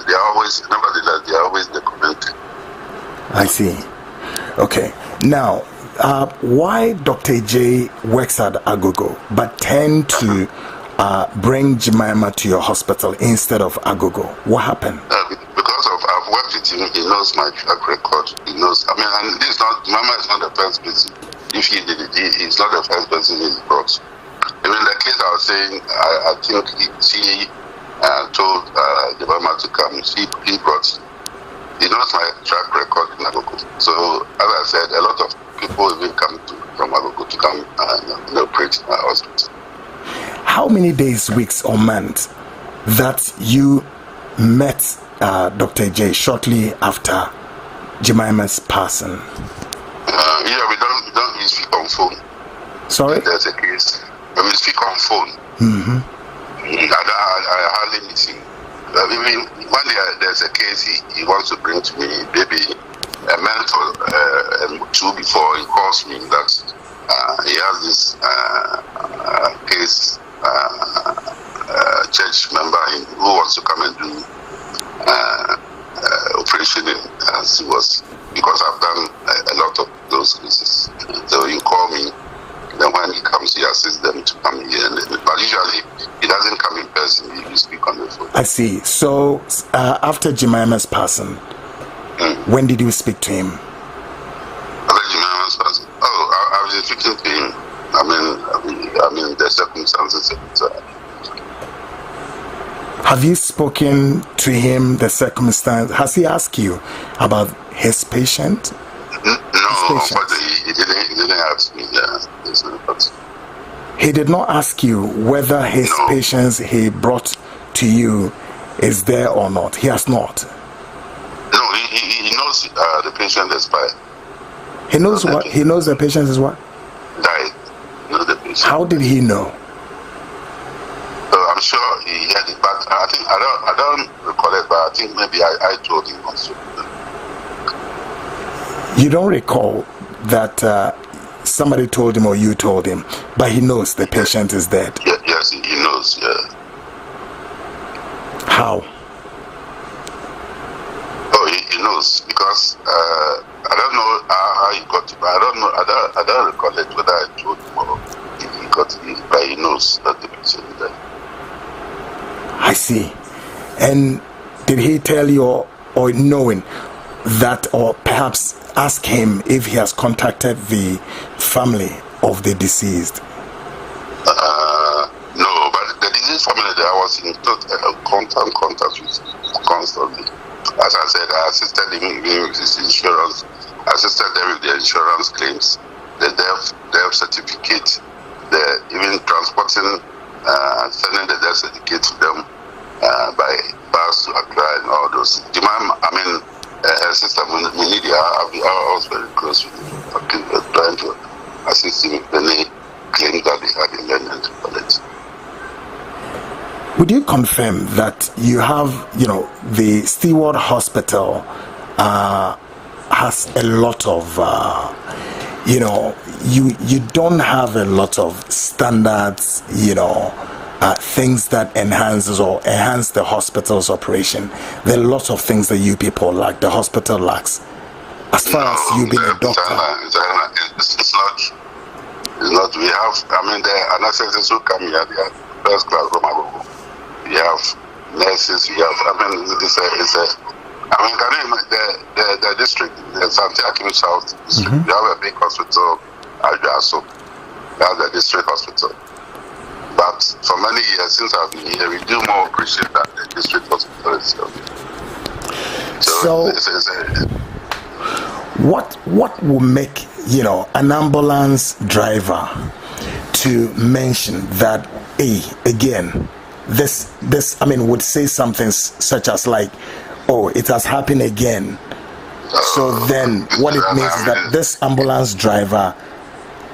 they are always, nevertheless, they are always documented. I see. Okay. Now, why Dr. J works at Agogo but tend to bring Jemima to your hospital instead of Agogo? What happened? Because I've worked with him, he knows my track record. He knows. I mean, and Jemima is not the first person. If he did it, he's not the first person he's brought. I mean, the case I was saying, I think she told Jemima to come. He brought. He knows my track record in Agogo. So, as I said, a lot of people even come from Agogo to come and operate in my hospital. How many days, weeks, or months that you met Dr. J shortly after Jemima's passing? We don't speak on phone. Sorry? There's a case. When we speak on phone, I hardly meet him. Even when there's a case he wants to bring to me, maybe a month or 2 before, he calls me that he has this case, church member who wants to come and do operation as he was, because I've done a lot of those cases. So he call me, then when he comes, he assists them to come here. But usually he doesn't come in person, he speak on the phone. I see. So after Jemima's passing, when did you speak to him? After Jemima's passing? I was speaking to him. I mean the circumstances. Have you spoken to him, the circumstance? Has he asked you about his patient? No, but he didn't ask me. He did not ask you whether his patients he brought to you is there or not? He has not. No, he knows the patient expired. He knows what? He knows the patient is what? Died. He knows the patient. How did he know? I'm sure he had it, but I don't recall it, but I think maybe I told him also. You don't recall that somebody told him or you told him, but he knows the patient is dead. Yes, he knows. Yeah. How? Oh, he knows because I don't know how he got it, but I don't know. I don't recall it whether I told him or he got it, but he knows that the patient is dead. I see. And did he tell you or knowing that, or perhaps ask him if he has contacted the family of the deceased? No, but the deceased family that I was in constant contact with constantly. As I said, I assisted him with his insurance, assisted them with their insurance claims, the death certificate, even transporting, sending the death certificate to them by bus to Accra and all those. Her sister Minidia, I was very close with him, trying to assist him with any claims that they had in London to collect. Would you confirm that you have, the Stewart Hospital has a lot of, you don't have a lot of standards, things that enhance the hospital's operation. There are lots of things that you people lack, the hospital lacks. As far as you being a doctor. It's not. We have, the anesthetists who come here, they are first class from Agogo. We have nurses, we have, the district, the Santiago South district, we have a big hospital, Aljaso, that's the district hospital. But for many years since I've been here, we do more operations than the district hospital itself. So what will make, an ambulance driver to mention that, again, this would say something such as like, oh, it has happened again. So then what it means is that this ambulance driver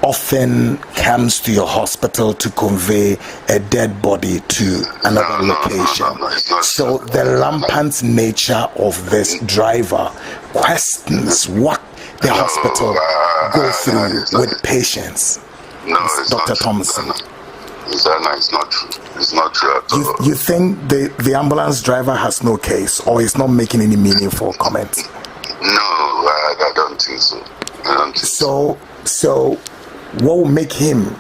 often comes to your hospital to convey a dead body to another location. So the rampant nature of this driver questions what the hospital go through with patients. Dr. Thomson. It's not true. It's not true at all. You think the ambulance driver has no case, or is not making any meaningful comments? No, I don't think so. So what will make him,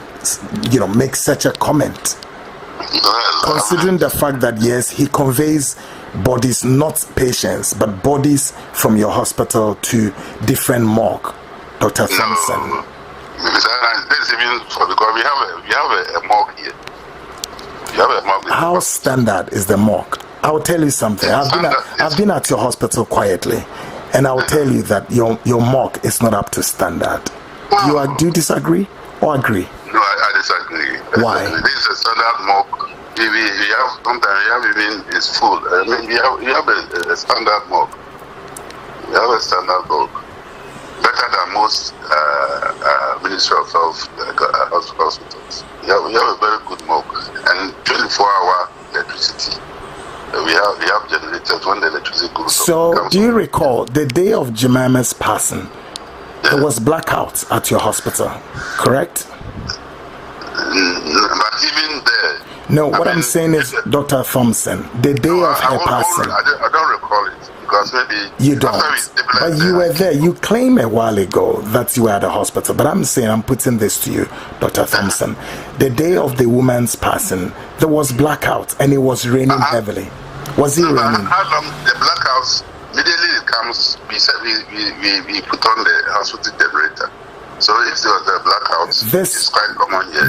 make such a comment? Considering the fact that, yes, he conveys bodies, not patients, but bodies from your hospital to different morgue, Dr. Thomson. This even because we have a morgue here. We have a morgue. How standard is the morgue? I will tell you something. I've been at your hospital quietly, and I will tell you that your morgue is not up to standard. Do you disagree or agree? No, I disagree. Why? This is a standard morgue. We have sometimes even it's full. We have a standard morgue. We have a standard morgue. Better than most Ministry of Health hospitals. We have a very good morgue and 24-hour electricity. We have generators when the electricity goes. So, do you recall the day of Jemima's passing? Yeah. There was blackout at your hospital, correct? But even there. No, what I'm saying is, Dr. Thomson, the day of her passing. I don't recall it because maybe you don't. But you were there. You claimed a while ago that you were at the hospital. But I'm putting this to you, Dr. Thomson. The day of the woman's passing, there was blackout and it was raining heavily. Was it raining? How long the blackouts? Immediately it comes, we we put on the hospital generator. So if there was a blackout, it's quite common here.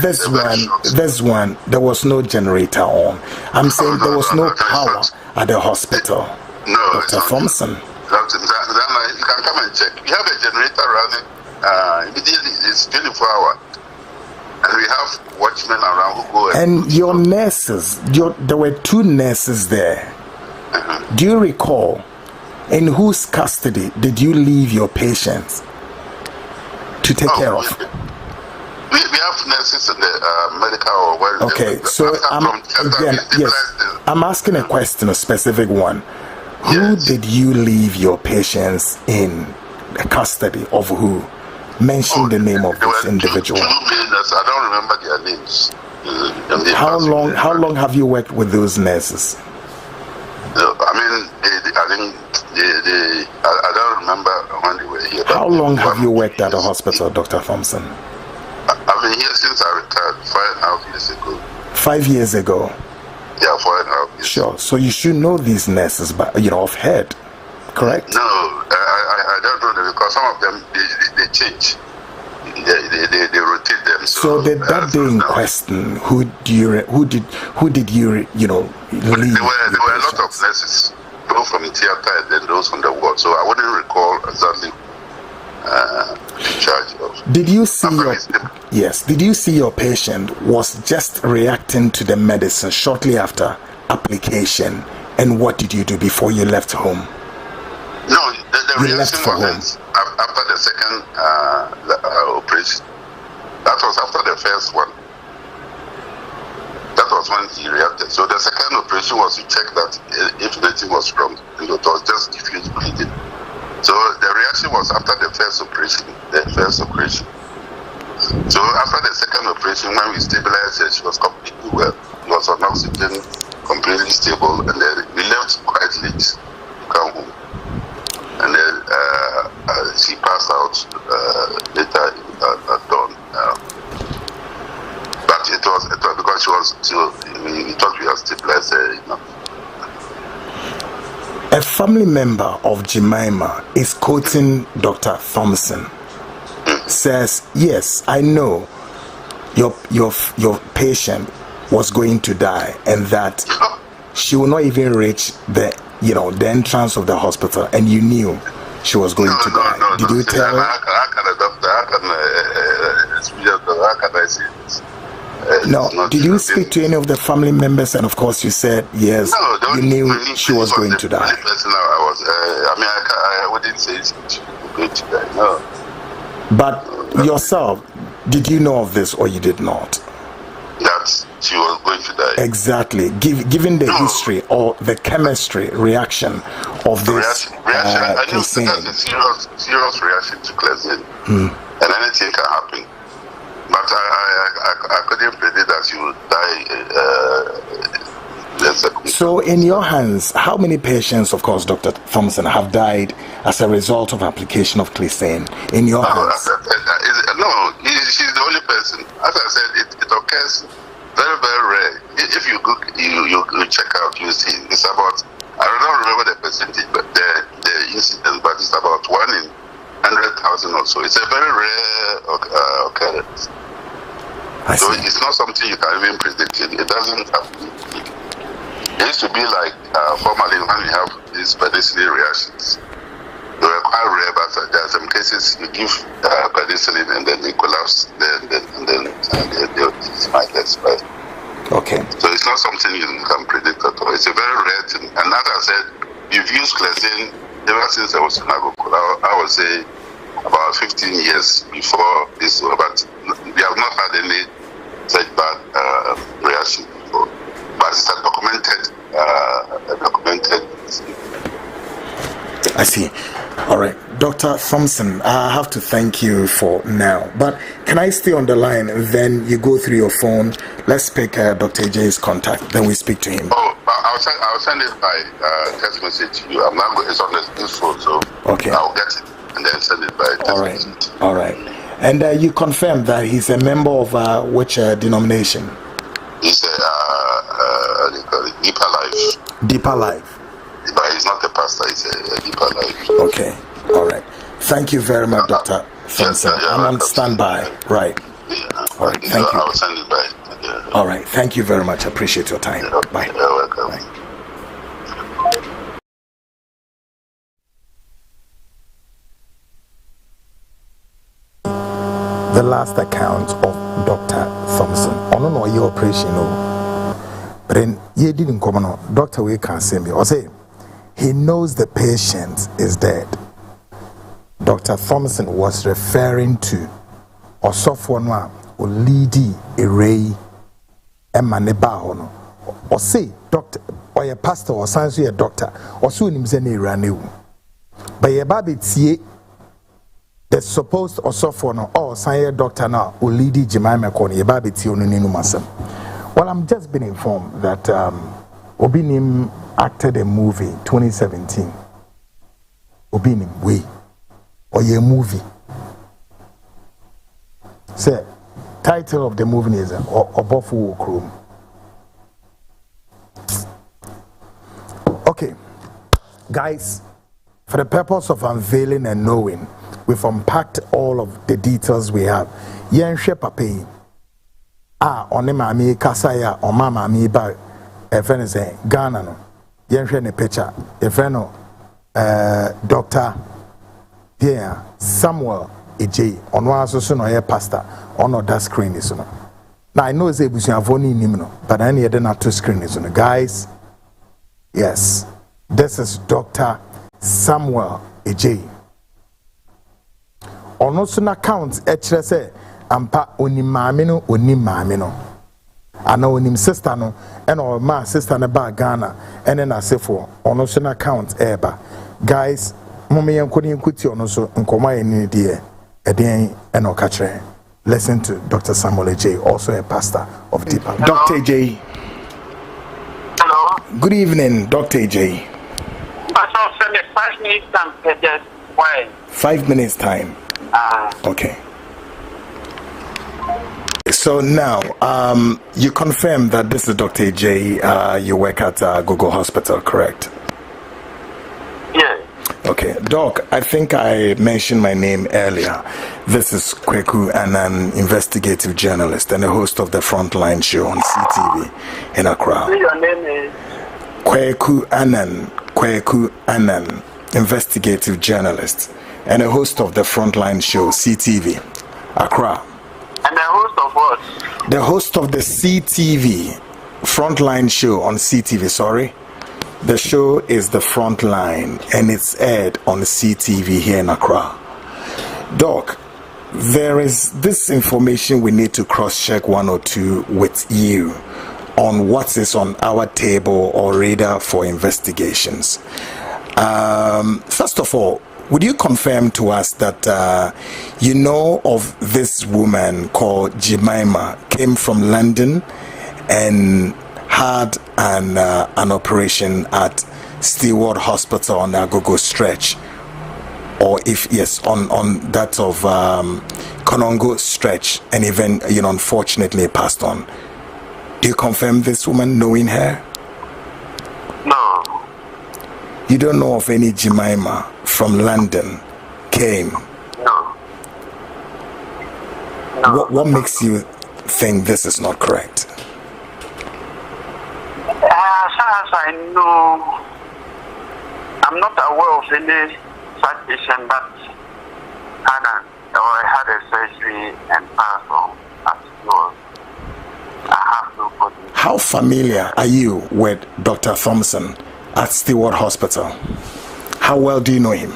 This one, there was no generator on. I'm saying there was no power at the hospital. No, Dr. Thomson. You can come and check. We have a generator running. Immediately, it's 24 hours. And we have watchmen around who go and your nurses, there were two nurses there. Do you recall in whose custody did you leave your patients to take care of? We have nurses in the medical or where. Okay, so I'm asking a question, a specific one. Who did you leave your patients in the custody of? Who? Mention the name of this individual. I don't remember their names. How long have you worked with those nurses? I don't remember when they were here. How long have you worked at the hospital, Dr. Thompson? I've been here since I retired 5.5 years ago. 5 years ago? Yeah, 4.5 years. Sure. So you should know these nurses, but off head, correct? No, I don't know them because some of them they change. They rotate them. So that day in question, who did you leave? There were a lot of nurses, those from the theater and then those from the ward. So I wouldn't recall exactly in charge of. Did you see your patient was just reacting to the medicine shortly after application, and what did you do before you left home? No, the reaction wasn't after the second operation. That was after the first one. That was when he reacted. So the second operation was to check that if anything was wrong, it was just diffuse bleeding. So the reaction was after the first operation. So after the second operation, when we stabilized her, she was completely well. She was on oxygen, completely stable, and then we left quite late to come home. And then she passed out later at dawn. But it was because we thought we had stabilized her enough. A family member of Jemima is quoting Dr. Thomson. Says, yes, I know your patient was going to die, and that she will not even reach the entrance of the hospital, and you knew she was going to die. Did you tell her? How can a doctor, how can I say this? No, did you speak to any of the family members? And of course you said yes, you knew she was going to die. I wouldn't say she was going to die, no. But yourself, did you know of this or you did not? That she was going to die. Exactly. Given the history or the chemistry reaction of this I knew that's a serious reaction to cleansing. And anything can happen. But I couldn't predict that she would die. So in your hands, how many patients, of course, Dr. Thomson, have died as a result of application of clisane in your hands? No, she's the only person. As I said, it occurs very, very rare. If you check out, you see it's about, I don't remember the percentage, but the incidence, but it's about 1 in 100,000 or so. It's a very rare occurrence. So it's not something you can even predict. It doesn't happen. It used to be like formerly when we have these penicillin reactions. They were quite rare, but there are some cases you give penicillin and then they collapse, and then they might expire. Okay. So it's not something you can predict at all. It's a very rare thing. And as I said, you've used clisane ever since I was in Agokula. I would say about 15 years before this, but we have not had any such bad reaction before. But it's a documented. I see. All right, Dr. Thomson, I have to thank you for now. But can I stay on the line? Then you go through your phone. Let's pick Dr. J's contact. Then we speak to him. Oh, I'll send it by text message to you. It's on this phone, so okay. I'll get it and then send it by text message. All right. And you confirm that he's a member of which denomination? He's Deeper Life. Deeper Life. But he's not a pastor, he's a Deeper Life. Okay, all right. Thank you very much, Dr. Thomson. I'm on standby. Right. Yeah. All right, thank you. I'll send it by. Yeah. All right, thank you very much. I appreciate your time. Bye. You're welcome. Bye. The last account of Dr. Thomson. I don't know your operation, but then you didn't come on. Doctor, we can't see me. Or say, he knows the patient is dead. Dr. Thomson was referring to Osofwanwa Olidi Erei Emaneba Hono. Or say, doctor, or a pastor, or science, a doctor, or soon him Zeni Ranu. But ye baby tie the supposed Osofwano or science doctor now, Olidi Jemima Koni, ye baby tie on Masam. Well, I'm just been informed that Obinim acted a movie 2017. Obinim, we. Or your movie. Say, title of the movie is Obofu Okrum. Okay, guys, for the purpose of unveiling and knowing, we've unpacked all of the details we have. Yenshe papi. On the mami kasaya or mama mi ba a friend is saying Ghana no. Yenshe ne picture. A friend Dr. Pierre Samuel Ej on one so no pastor on that screen is no. Now I know it's a busiavoni nimno, but I need not to screen is no. Guys, yes, this is Dr. Samuel Ej. On also account actually say ampa oni maame no ana onim sister no and or ma sister na ba Ghana and then asefo on also account eba. Guys, mommy yankoni nkuti ono so nkoma eni die eden and okatre. Listen to Dr. Samuel J, also a pastor of Deeper. Dr. J. Hello. Good evening, Dr. J. Pastor, send me 5 minutes time. Just why? 5 minutes time. Okay. So now, you confirm that this is Dr. J. You work at Google Hospital, correct? Yes. Okay, Doc, I think I mentioned my name earlier. This is Kweku, and an investigative journalist and a host of the Frontline show on CTV in Accra. Your name is? Kweku Anan, investigative journalist and a host of the Frontline show CTV, Accra. And the host of what? The host of the CTV, Frontline show on CTV, sorry. The show is the Frontline and it's aired on CTV here in Accra. Doc, there is this information we need to cross-check one or two with you on what is on our table or radar for investigations. First of all, would you confirm to us that you know of this woman called Jemima, came from London and had an operation at Stewart Hospital on the Agogo stretch, or if yes, on that of Konongo stretch, and even unfortunately passed on? Do you confirm this woman, knowing her? No. You don't know of any Jemima from London came? No. What makes you think this is not correct? As far as I know, I'm not aware of any such patient that had a surgery and passed on as yours. I have no body. How familiar are you with Dr. Thomson at Stewart Hospital? How well do you know him?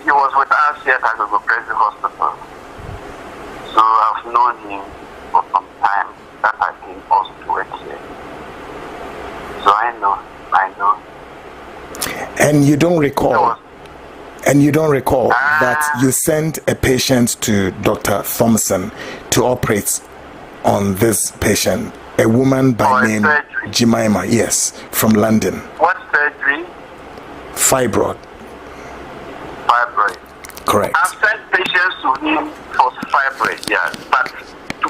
He was with us here at the Presbyterian Hospital. So I've known him for some time that I came also to work here. So I know. And you don't recall that you sent a patient to Dr. Thomson to operate on this patient, a woman by name Jemima, yes, from London. What surgery? Fibroid. Correct. I've sent patients to him for fibroid, yes, but to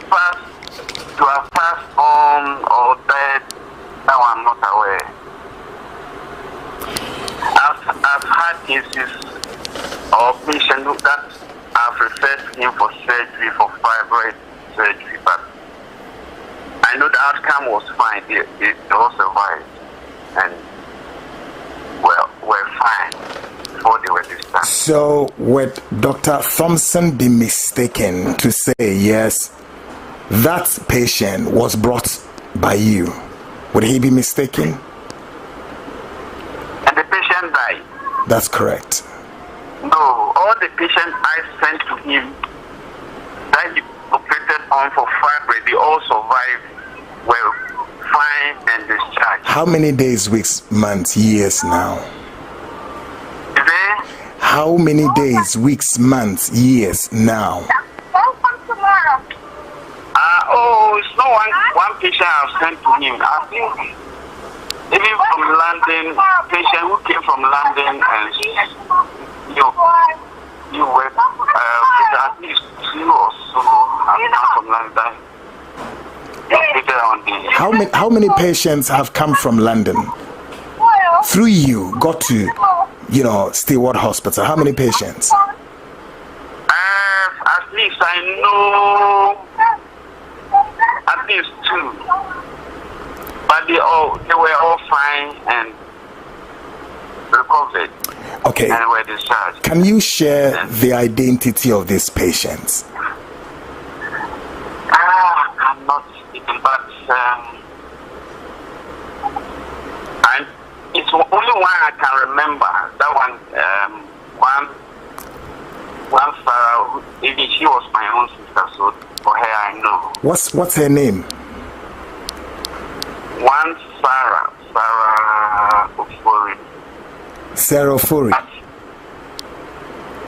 have passed on or dead, now I'm not aware. I've had cases of patients that I've referred to him for surgery, for fibroid surgery, but I know the outcome was fine. They all survived and were fine before they were discharged. So would Dr. Thomson be mistaken to say, yes, that patient was brought by you Would he be mistaken? And the patient died. That's correct. No, all the patients I sent to him that he operated on for fibroid, they all survived, were fine and discharged. How many days, weeks, months, years now? Is there? How many days, weeks, months, years now? It's not one patient I've sent to him. I think even from London, patient who came from London and you were at least 2 or so from London. How many patients have come from London through you got to Stewart Hospital? How many patients? At least I know at least 2, but they were all fine and recovered. Okay. And were discharged. Can you share the identity of these patients? I'm not speaking, but and it's only one I can remember. That one, one Sarah. Even she was my own sister, so for her I know. What's her name? One Sarah Ofori. Sarah Ofori. But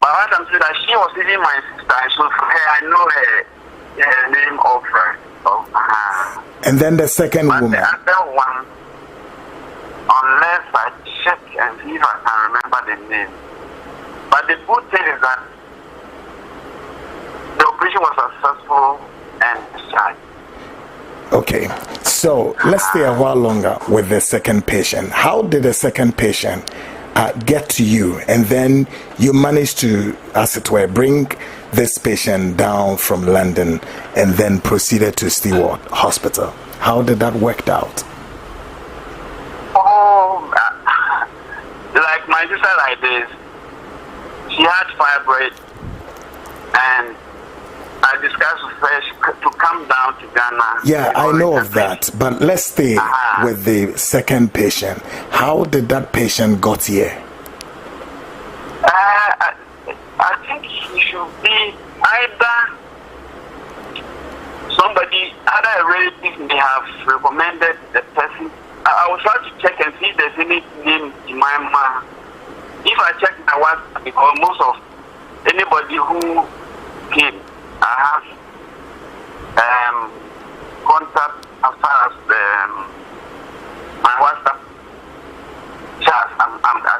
what I'm saying that she was even my sister, and so for her I know her name of her. And then the second woman. The other one, unless I check and see if I can remember the name. But the good thing is that the operation was successful and discharged. Okay, so let's stay a while longer with the second patient. How did the second patient get to you, and then you managed to, as it were, bring this patient down from London and then proceeded to Stewart Hospital? How did that work out? Like my sister like this, she had fibroid, and I discussed with her to come down to Ghana. Yeah, I know of that, but let's stay with the second patient. How did that patient got here? I think he should be either a relative may have recommended the person. I will try to check and see if there's any name in my mind. If I check my WhatsApp, because most of anybody who came, I have contact as far as my WhatsApp chat. I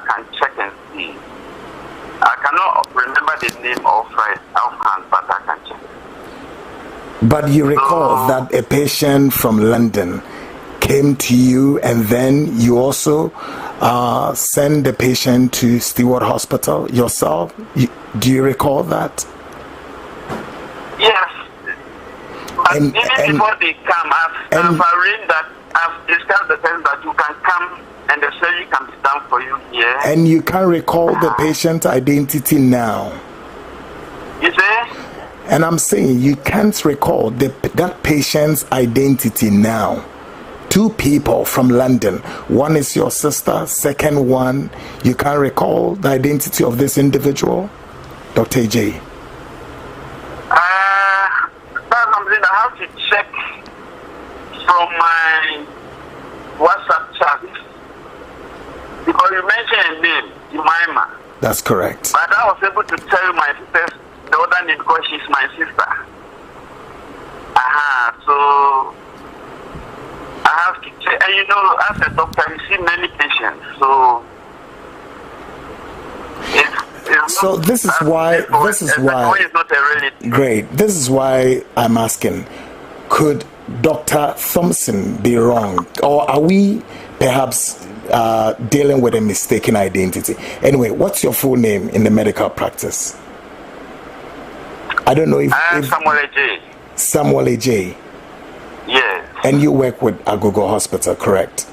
can check and see. I cannot remember the name offhand, but I can check. But you recall that a patient from London came to you, and then you also send the patient to Stewart Hospital yourself? Do you recall that? Yes. But even before they come, I've arranged that, I've discussed the things that you can come and the surgery can be done for you here. And you can recall the patient identity now? You say? And I'm saying you can't recall that patient's identity now. 2 people from London. One is your sister. Second one, you can't recall the identity of this individual, Dr. AJ. That's something I have to check from my WhatsApp chat. Because you mentioned a name, Jemima. That's correct. But I was able to tell you my sister's the other name because she's my sister. So I have to check. And you know, as a doctor, you see many patients. So so this is why. Great. This is why I'm asking: could Dr. Thomson be wrong, or are we perhaps dealing with a mistaken identity? Anyway, what's your full name in the medical practice? I don't know if Samuel AJ. Samuel AJ. Yes. And you work with Agogo Hospital, correct?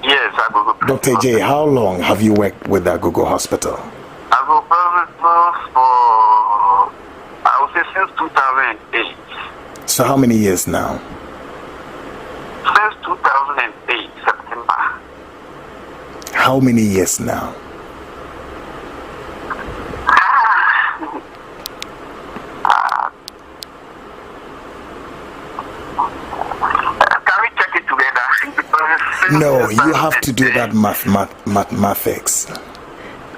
Yes, Agogo. Dr. J, how long have you worked with Agogo Hospital? Agogo Hospital for, I would say, since 2008. So how many years now? Since 2008. how many years now? Can we check it together? No, you have to do that mathematics,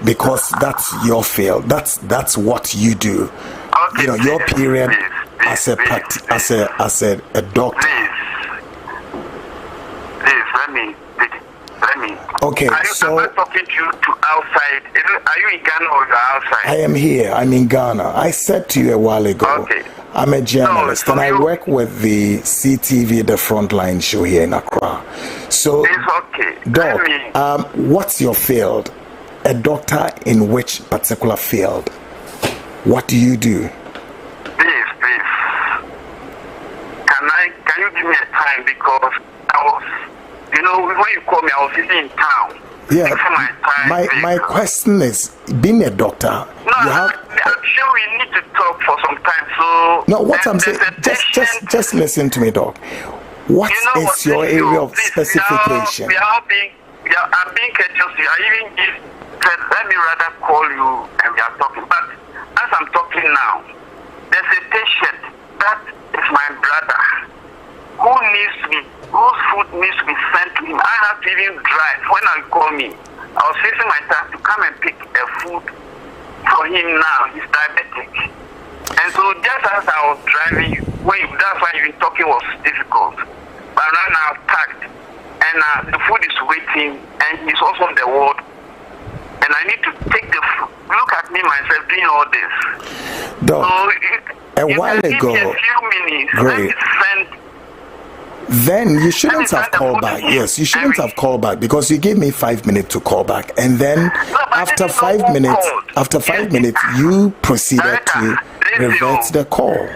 because that's your field. That's what you do. Okay, you know, your period please, as a doctor. Please, let me. Okay, Am I talking to you outside? Are you in Ghana or you're outside? I am here. I'm in Ghana. I said to you a while ago. Okay. I'm a journalist, and I work with the CTV, the Frontline show here in Accra. So, it's okay. Doc, what's your field? A doctor in which particular field? What do you do? Please. Can you give me a time, because I was, when you called me, I was sitting in town. Yeah. My question is, being a doctor, I'm sure we need to talk for some time. So no, what I'm saying, just listen to me, Doc. What is your area of specification? I'm being courteous. Let me rather call you and we are talking. But as I'm talking now, there's a patient that is my brother whose food needs to be sent to him. I have to even drive. When I call me, I was facing my time to come and pick a food for him now. He's diabetic. And so just as I was driving, that's why even talking was difficult. But right now I've tagged, and the food is waiting, and he's also on the ward. And I need to take the food. Look at me myself doing all this. Doc, so a while ago, give me a few minutes. great. Then you shouldn't have called back. Yes, you shouldn't have called back, because you gave me 5 minutes to call back, and then after 5 minutes, you proceeded to revert the call.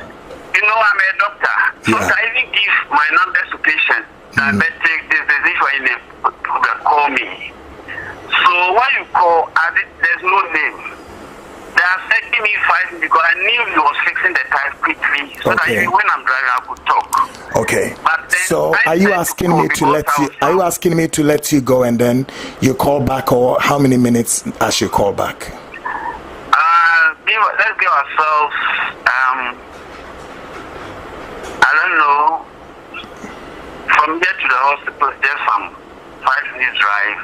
I'm a doctor. So I even give my numbers to patients. Diabetic, this call me. So when you call, there's no name. They are sending me 5 minutes because I knew he was fixing the time quickly, so that when I'm driving I could talk. Okay. So are you asking me to let you go and then you call back, or how many minutes I should call back? Let's give ourselves I don't know, from here to the hospital just some 5 minutes drive.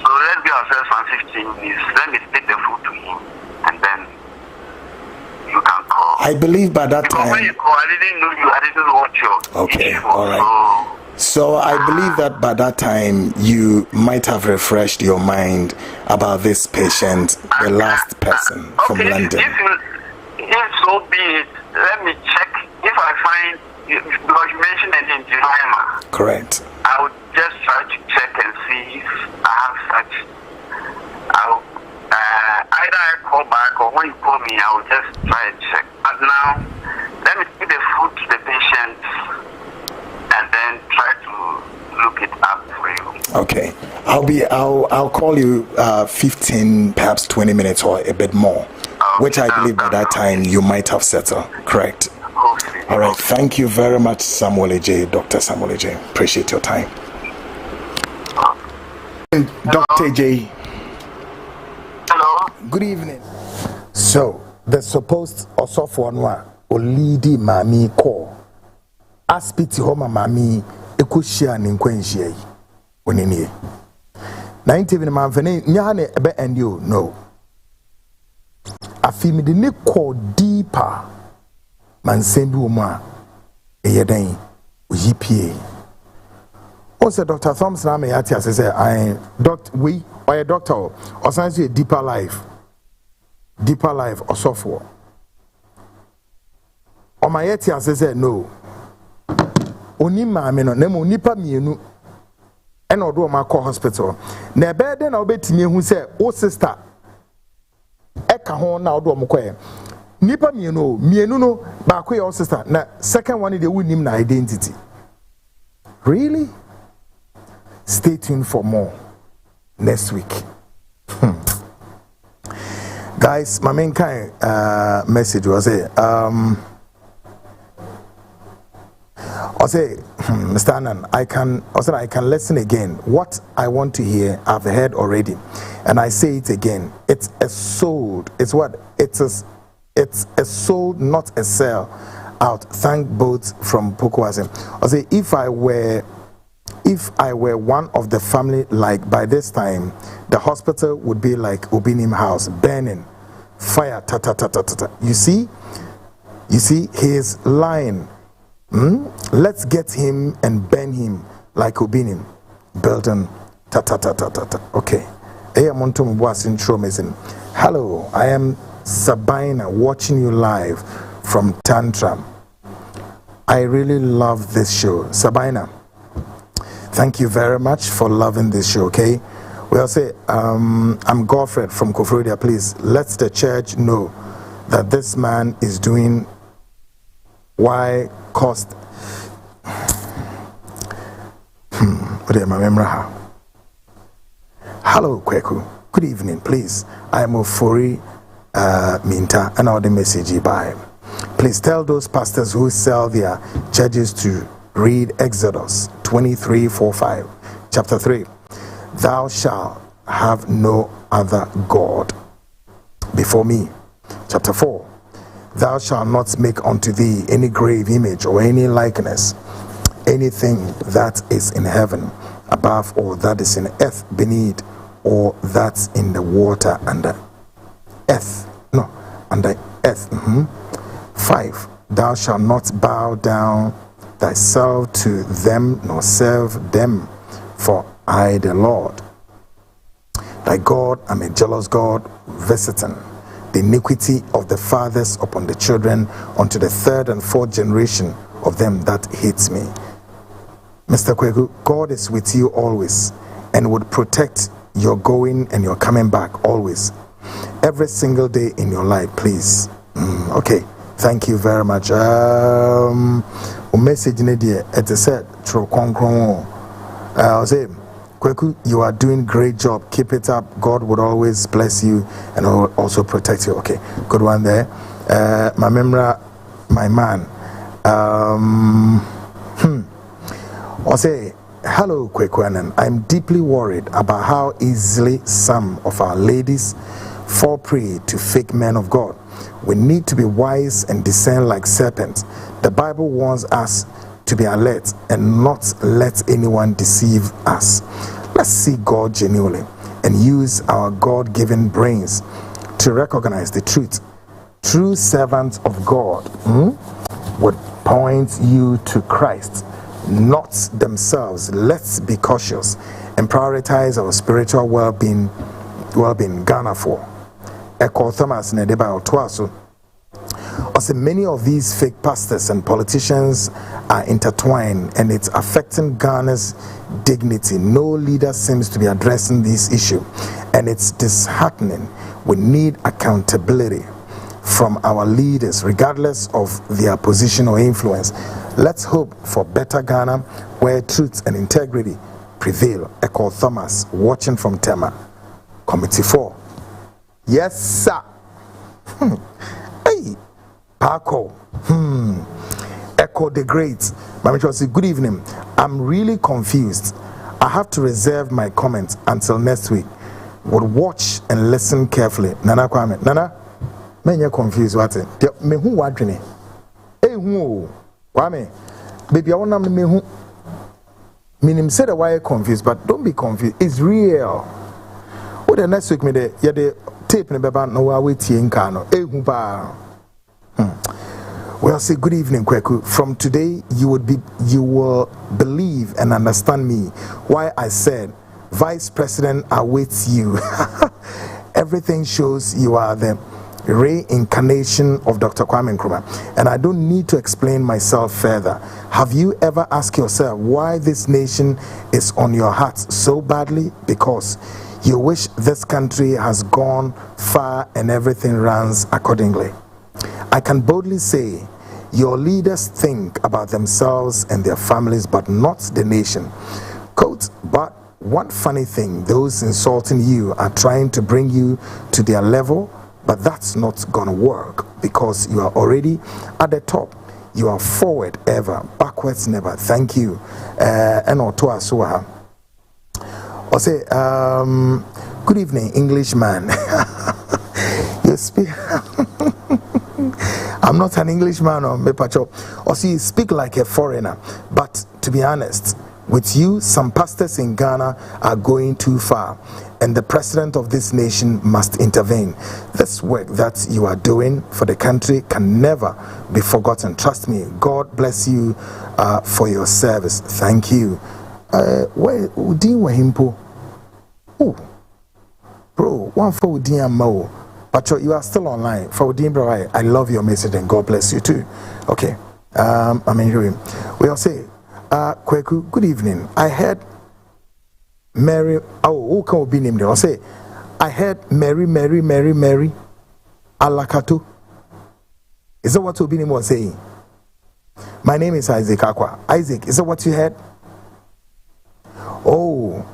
So let's give ourselves some 15 minutes. Let me take the food to him, and then you can call. I believe by that time. When you call, I didn't know you. I didn't know what your okay, all right. So I believe that by that time you might have refreshed your mind about this patient, the last person from London. If so be it, let me check. If I find, because you mentioned the name Jemima. Correct. I would just try to check and see if I have such. I'll either I call back, or when you call me, I will just try and check. But now, let me give the food to the patient and then try to look it up for you. Okay, I'll call you 15, perhaps 20 minutes or a bit more, which I believe by that time you might have settled. Correct. All right. Thank you very much, Samuel J. Dr. Samuel J. Appreciate your time. Dr. J. Hello. Good evening. So the supposed Osofo Anwa Olidi Mami call. Aspiti homa mami ekushia ni nkwenshia yi. Onini. Na interview man fene nyane ebe endio no. Afimi de ne call deeper. Man sendu uma eyeden oyipie. O say Dr. Thomson ame yati say I we or a doctor or science a deeper life or software. O my yati say no. Oni maame no na mo nipa mienu e na odo ma call hospital. Na ebe de na obetimi hu say o sister e ka ho na odo mo koye. Nipa mienu no ba ko your sister na second one dey wonim na identity. Really? Stay tuned for more next week. Guys, my main kind message was I'll say, Mr. Annan, I can listen again. What I want to hear, I've heard already, and I say it again. It's a sold. It's what? It's a sold, not a sell out. Thank both from Pokwase. I'll say, if I were one of the family, like by this time, the hospital would be like Obinim house, burning, fire, ta ta ta ta ta ta. You see, he is lying. Let's get him and burn him like Obinim, Belton, ta ta ta ta ta ta. Okay. Hello, I am Sabina, watching you live from Tantrum. I really love this show, Sabina. Thank you very much for loving this show, okay? We'll say, I'm Godfred from Kofrodia. Please let the church know that this man is doing why cost. Hello, Kweku. Good evening, please. I am Ofori Minta, and all the message by. Please tell those pastors who sell their churches to read Exodus 23:4-5, chapter 3. Thou shalt have no other God before me. Chapter 4. Thou shalt not make unto thee any grave image or any likeness, anything that is in heaven above, or that is in earth beneath, or that's in the water under earth. No, under earth. 5. Thou shalt not bow down thyself to them, nor serve them, for I, the Lord thy God, am a jealous God, visiting the iniquity of the fathers upon the children, unto the 3rd and 4th generation of them that hates me. Mr. Kwegu, God is with you always and would protect your going and your coming back always, every single day in your life, please. Okay, thank you very much. Message in the it is said through Konkron. I'll say, Kweku, you are doing great job. Keep it up. God would always bless you and also protect you. Okay, good one there. My memory, my man. I'll say, hello, Kwekwanan. I'm deeply worried about how easily some of our ladies fall prey to fake men of God. We need to be wise and discern like serpents. The Bible warns us to be alert and not let anyone deceive us. Let's see God genuinely and use our God-given brains to recognize the truth. True servants of God would point you to Christ, not themselves. Let's be cautious and prioritize our spiritual well-being. Ghana for Echo Thomas Nedeba Otwaso. Also, many of these fake pastors and politicians are intertwined, and it's affecting Ghana's dignity. No leader seems to be addressing this issue, and it's disheartening. We need accountability from our leaders, regardless of their position or influence. Let's hope for better Ghana, where truth and integrity prevail. Echo Thomas, watching from Tema. Committee 4. Yes, sir. Hey, Paco. Echo the Great. Mama Chelsea, good evening. I'm really confused. I have to reserve my comments until next week. Would watch and listen carefully. Nana Kwame. Nana, men you're confused. What? Me who wadrine? Hey, who? Kwame. Baby, I want to me who. Meaning, say the why you're confused, but don't be confused. It's real. What the next week me there? Yeah, the tape in the back. No, I wait here in Kano. Hey, who ba? Well, say good evening, Kweku. From today, you will believe and understand me. Why I said, Vice President awaits you. Everything shows you are the reincarnation of Dr. Kwame Nkrumah, and I don't need to explain myself further. Have you ever asked yourself why this nation is on your heart so badly? Because you wish this country has gone far and everything runs accordingly. I can boldly say your leaders think about themselves and their families, but not the nation. Quote, but one funny thing, those insulting you are trying to bring you to their level, but that's not gonna work because you are already at the top. You are forward ever, backwards never. Thank you. And to us, or say, good evening, Englishman. You speak. I'm not an Englishman or mepacho. Or see, you speak like a foreigner. But to be honest, with you, some pastors in Ghana are going too far, and the president of this nation must intervene. This work that you are doing for the country can never be forgotten. Trust me. God bless you for your service. Thank you. Where Udin Wahimpo? Oh, bro, one for Udin Mo. But you are still online. For Udin, bro, I love your message and God bless you too. Okay. I'm hearing. We'll say, Kweku, good evening. I heard Mary. Oh, who can be named? I'll say, I heard Mary Alakato. Is that what Obinim was saying? My name is Isaac Akwa. Isaac, is that what you heard? Oh,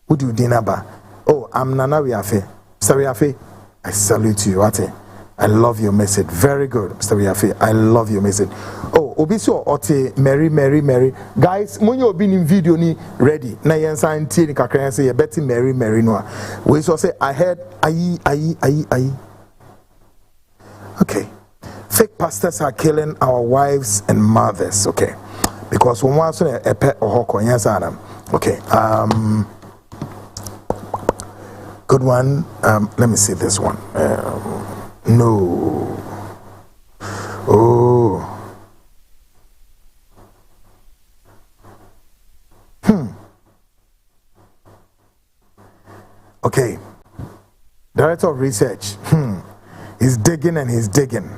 who do you dinaba? Oh, I'm Nana Wiafe. Mr. Wiafe, I salute you. I love your message. Very good, Mr. Wiafe. I love your message. Oh, Obiso Ote, Mary. Guys, when you been in video ni ready, na yensa nti ni kakran say you better Mary no. We so say I heard ayi. Okay. Fake pastors are killing our wives and mothers, okay? Because when one say a pet or hoko yensa. Okay. Good one. Let me see this one. No. Oh. Okay. Director of Research. He's digging and he's digging.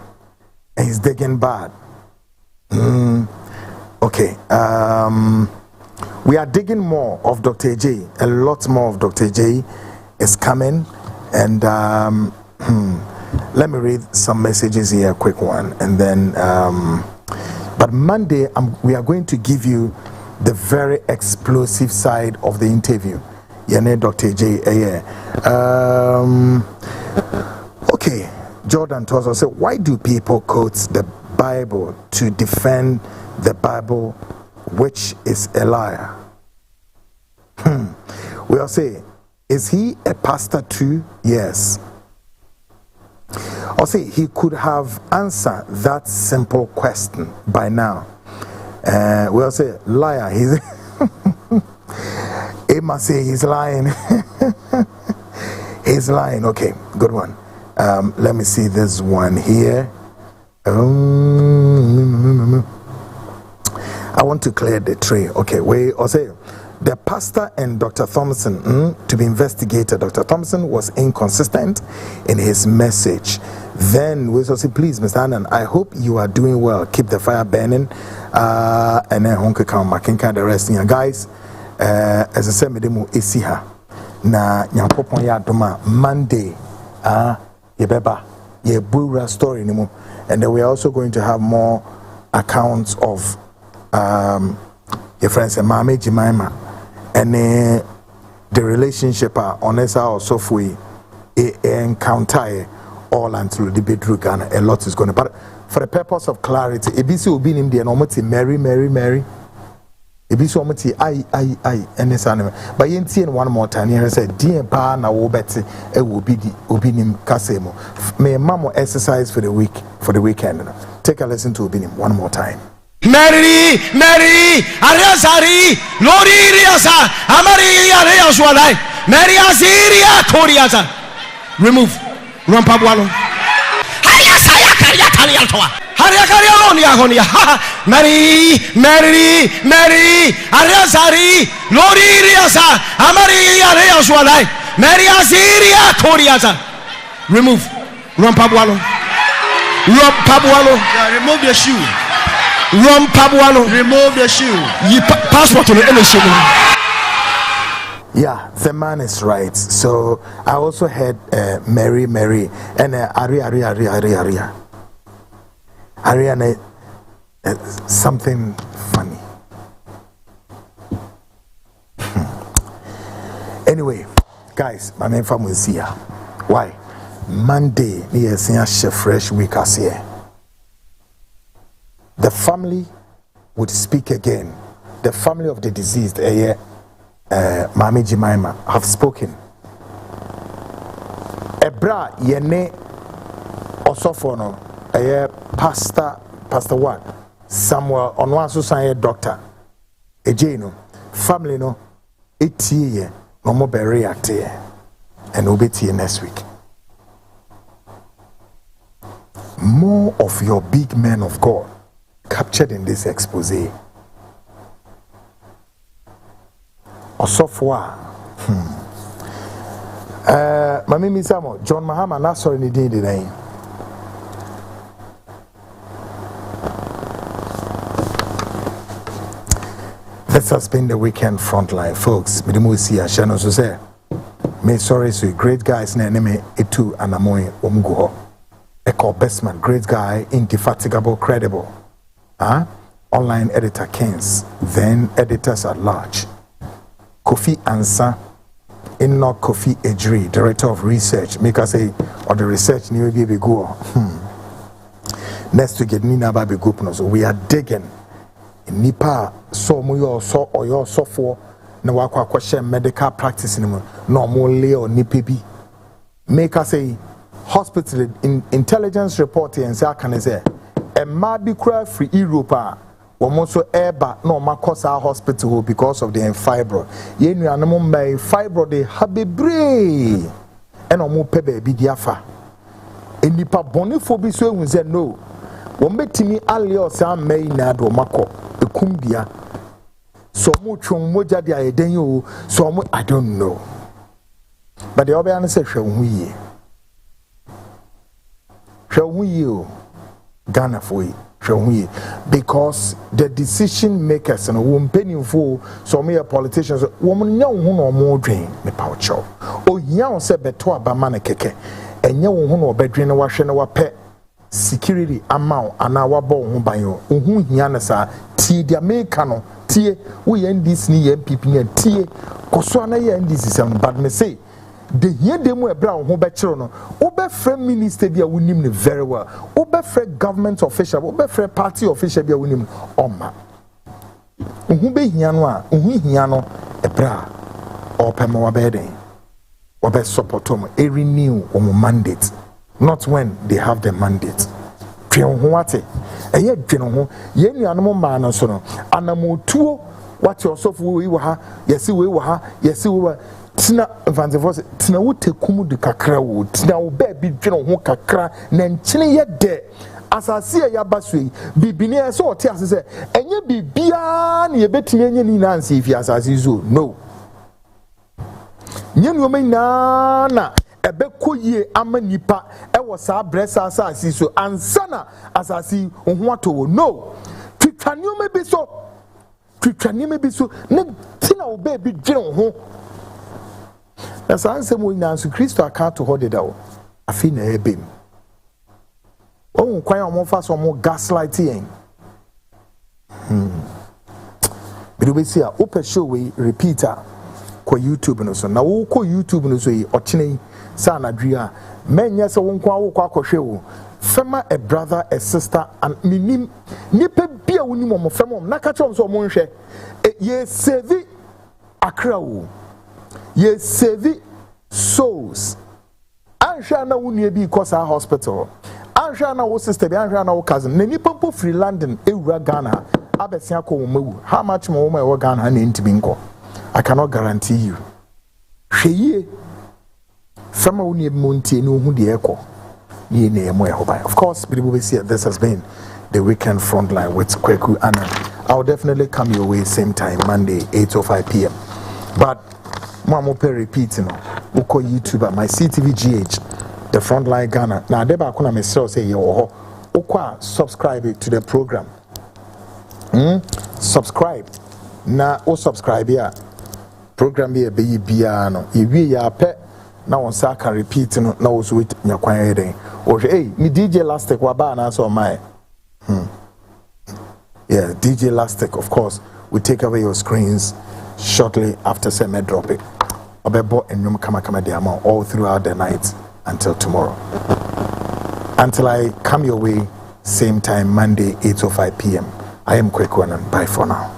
And he's digging bad. Okay. We are digging more of Dr. J. A lot more of Dr. J is coming. And let me read some messages here, a quick one. And then, but Monday, we are going to give you the very explosive side of the interview. Yane Dr. J. Okay, Jordan Tozo said, why do people quote the Bible to defend the Bible, which is a liar? We'll say, is he a pastor too? Yes. Or say he could have answered that simple question by now. We'll say, liar. He's it must say he's lying. He's lying. Okay, good one. Let me see this one here. I want to clear the tray. Okay, wait. Or say the pastor and Dr. Thomson to be investigated. Dr. Thomson was inconsistent in his message. Then we also say, please, Mr. Annan, I hope you are doing well. Keep the fire burning. And then Honka come Makinka the rest. Guys, as I said, Medemo Isiha na Nyankopon ya doma Monday. Yebeba Yebura story anymore. And then we are also going to have more accounts of your friends and Mame Jimaima and the relationship on Esa or Sofwe encounter all until the bedroom Ghana. A lot is going to, but for the purpose of clarity, ABC will be in the normally Mary. ABC omati I and this animal. But you see one more time here said dear pa na wo beti e will be the obinim kasemo. May mamo exercise for the weekend. Take a listen to obinim one more time. Mary, Ariasari, Lori Riasa, Amari Ariaswalai, Mary Asiria, Toriasa. Remove Rampabualo. Hayasaya Kariataliatoa. Hariakarialonia, Mary, Ariasari, Lori Riasa, Amari Ariaswalai, Mary Asiria, Toriasa. Remove Rampabualo. Yeah, remove the shoe. Remove the shoe. Passport to the NSU. Yeah, the man is right. So I also heard Mary and Aria. Ariana, something funny. Anyway, guys, my name is here. Why? Monday, we are seeing a fresh week as here. the family would speak again. The family of the deceased, Mami Jemima, have spoken. Ebra yene osofono, Pastor what? Samuel onwaso san doctor. Ejeno family no etie no mo be react and obeti next week. More of your big men of God captured in this expose. Osofwa. Mami Misamo, John Mahama na sorry ni din den. This has been the weekend frontline, folks. Midimusi Ashano so say. Me sorry so great guys na enemy etu anamoy omguho. Eko bestman, great guy, indefatigable, credible. Online editor Keynes, then editors at large. Kofi Ansa, Enoch Kofi Ejri, director of research. Make us say, or the research new be go. Next to get Nina Baby Gupno, so we are digging. Nipa so mu yo so or your so for na wakwa question medical practice no more lay or nipa bi. Make us say hospital intelligence report and say can say e ma bi kura free Europe womo so eba na o makosa hospital because of the fibro ye nuanom mbay fibro de habebre and o mo pe ba bi diafa enipa bonifo bi so ehun say no wo metimi alio sa mai na do mako ekumbia so mo twon moja de ayeden yo so mo I don't know but the obe an say hwe hu yi Ghana for yi because the decision makers and wo mpenimfo so me politicians wo nya wo hu no mo dwen me paucho o hia wo se beto abama na keke enye wo hu no obedwen na wahwe na wape security amount ana wabo ho ban yo ohun hia na sa tie dia meka no tie wo ye ndis ni ye MPP ni tie koso na ye ndis sam but me say the here demo ebra ho be kire no wo be frame minister bia wonim ne very well wo be frame government official wo be frame party official bia wonim oma ohun be hia no a ohun hia no ebra opema wa be den wo be support them e renew o mandate. Not when they have the mandate. Twehwate. Eye dwene ho. Ye nuanom ma no so no. Anamotuo what yourself we wa ha. Yesi we wa ha. Yesi we tina vanzefo tina wo tekumu de kakra wo. Tina wo ba bi dwene ho kakra na nkyene ye de. Asase ya basui bibini e so ote ase se enye bibia na ye betimi enye ni na anse fi asase zo. No. Nye nuoma na ebekoye ama nipa ewo saa bresa asasi so ansana asasi ohun ato no twitwane me bi so ne tina obe bi dwene ho na sanse mo nyanso Kristo aka to hode da wo afi na ebem ohun kwan o mo fa so mo gaslighting bidu be sia open show we repeater ko YouTube no so na wo ko YouTube no so yi ochine sana dria menye se wonko awokọ akọhwe wo fema a brother a sister and minim nipa bia wonim mo fema na ka chom so mo nhwe ye save akra wo ye save souls anhwa na wonu bi kosa hospital anhwa na wo sister bi anhwa na wo cousin na nipa po free London ewura Ghana abesia ko wo mawu how much mo wo Ghana na ntimi nko I cannot guarantee you hweye Fama uni monte no hu de eko ye na emo ehobai. Of course, this has been the weekend frontline with Kweku Anna. I'll definitely come your way same time Monday 8:05 p.m. But mama pe repeat no uko YouTuber my CTVGH the frontline Ghana. Now deba kuna me say ye ho uko subscribe to the program. Subscribe. Na o subscribe ya program be bia no. Ewie ya pe now on sa can repeat no na was with nyakwan eden or hey me DJ Lastic wa ba na so my yeah DJ Lastic of course we take away your screens shortly after semi drop it obebo enwom kama de amount all throughout the night until tomorrow until I come your way same time Monday, 8:05 p.m. I am Kwekwanan. Bye for now.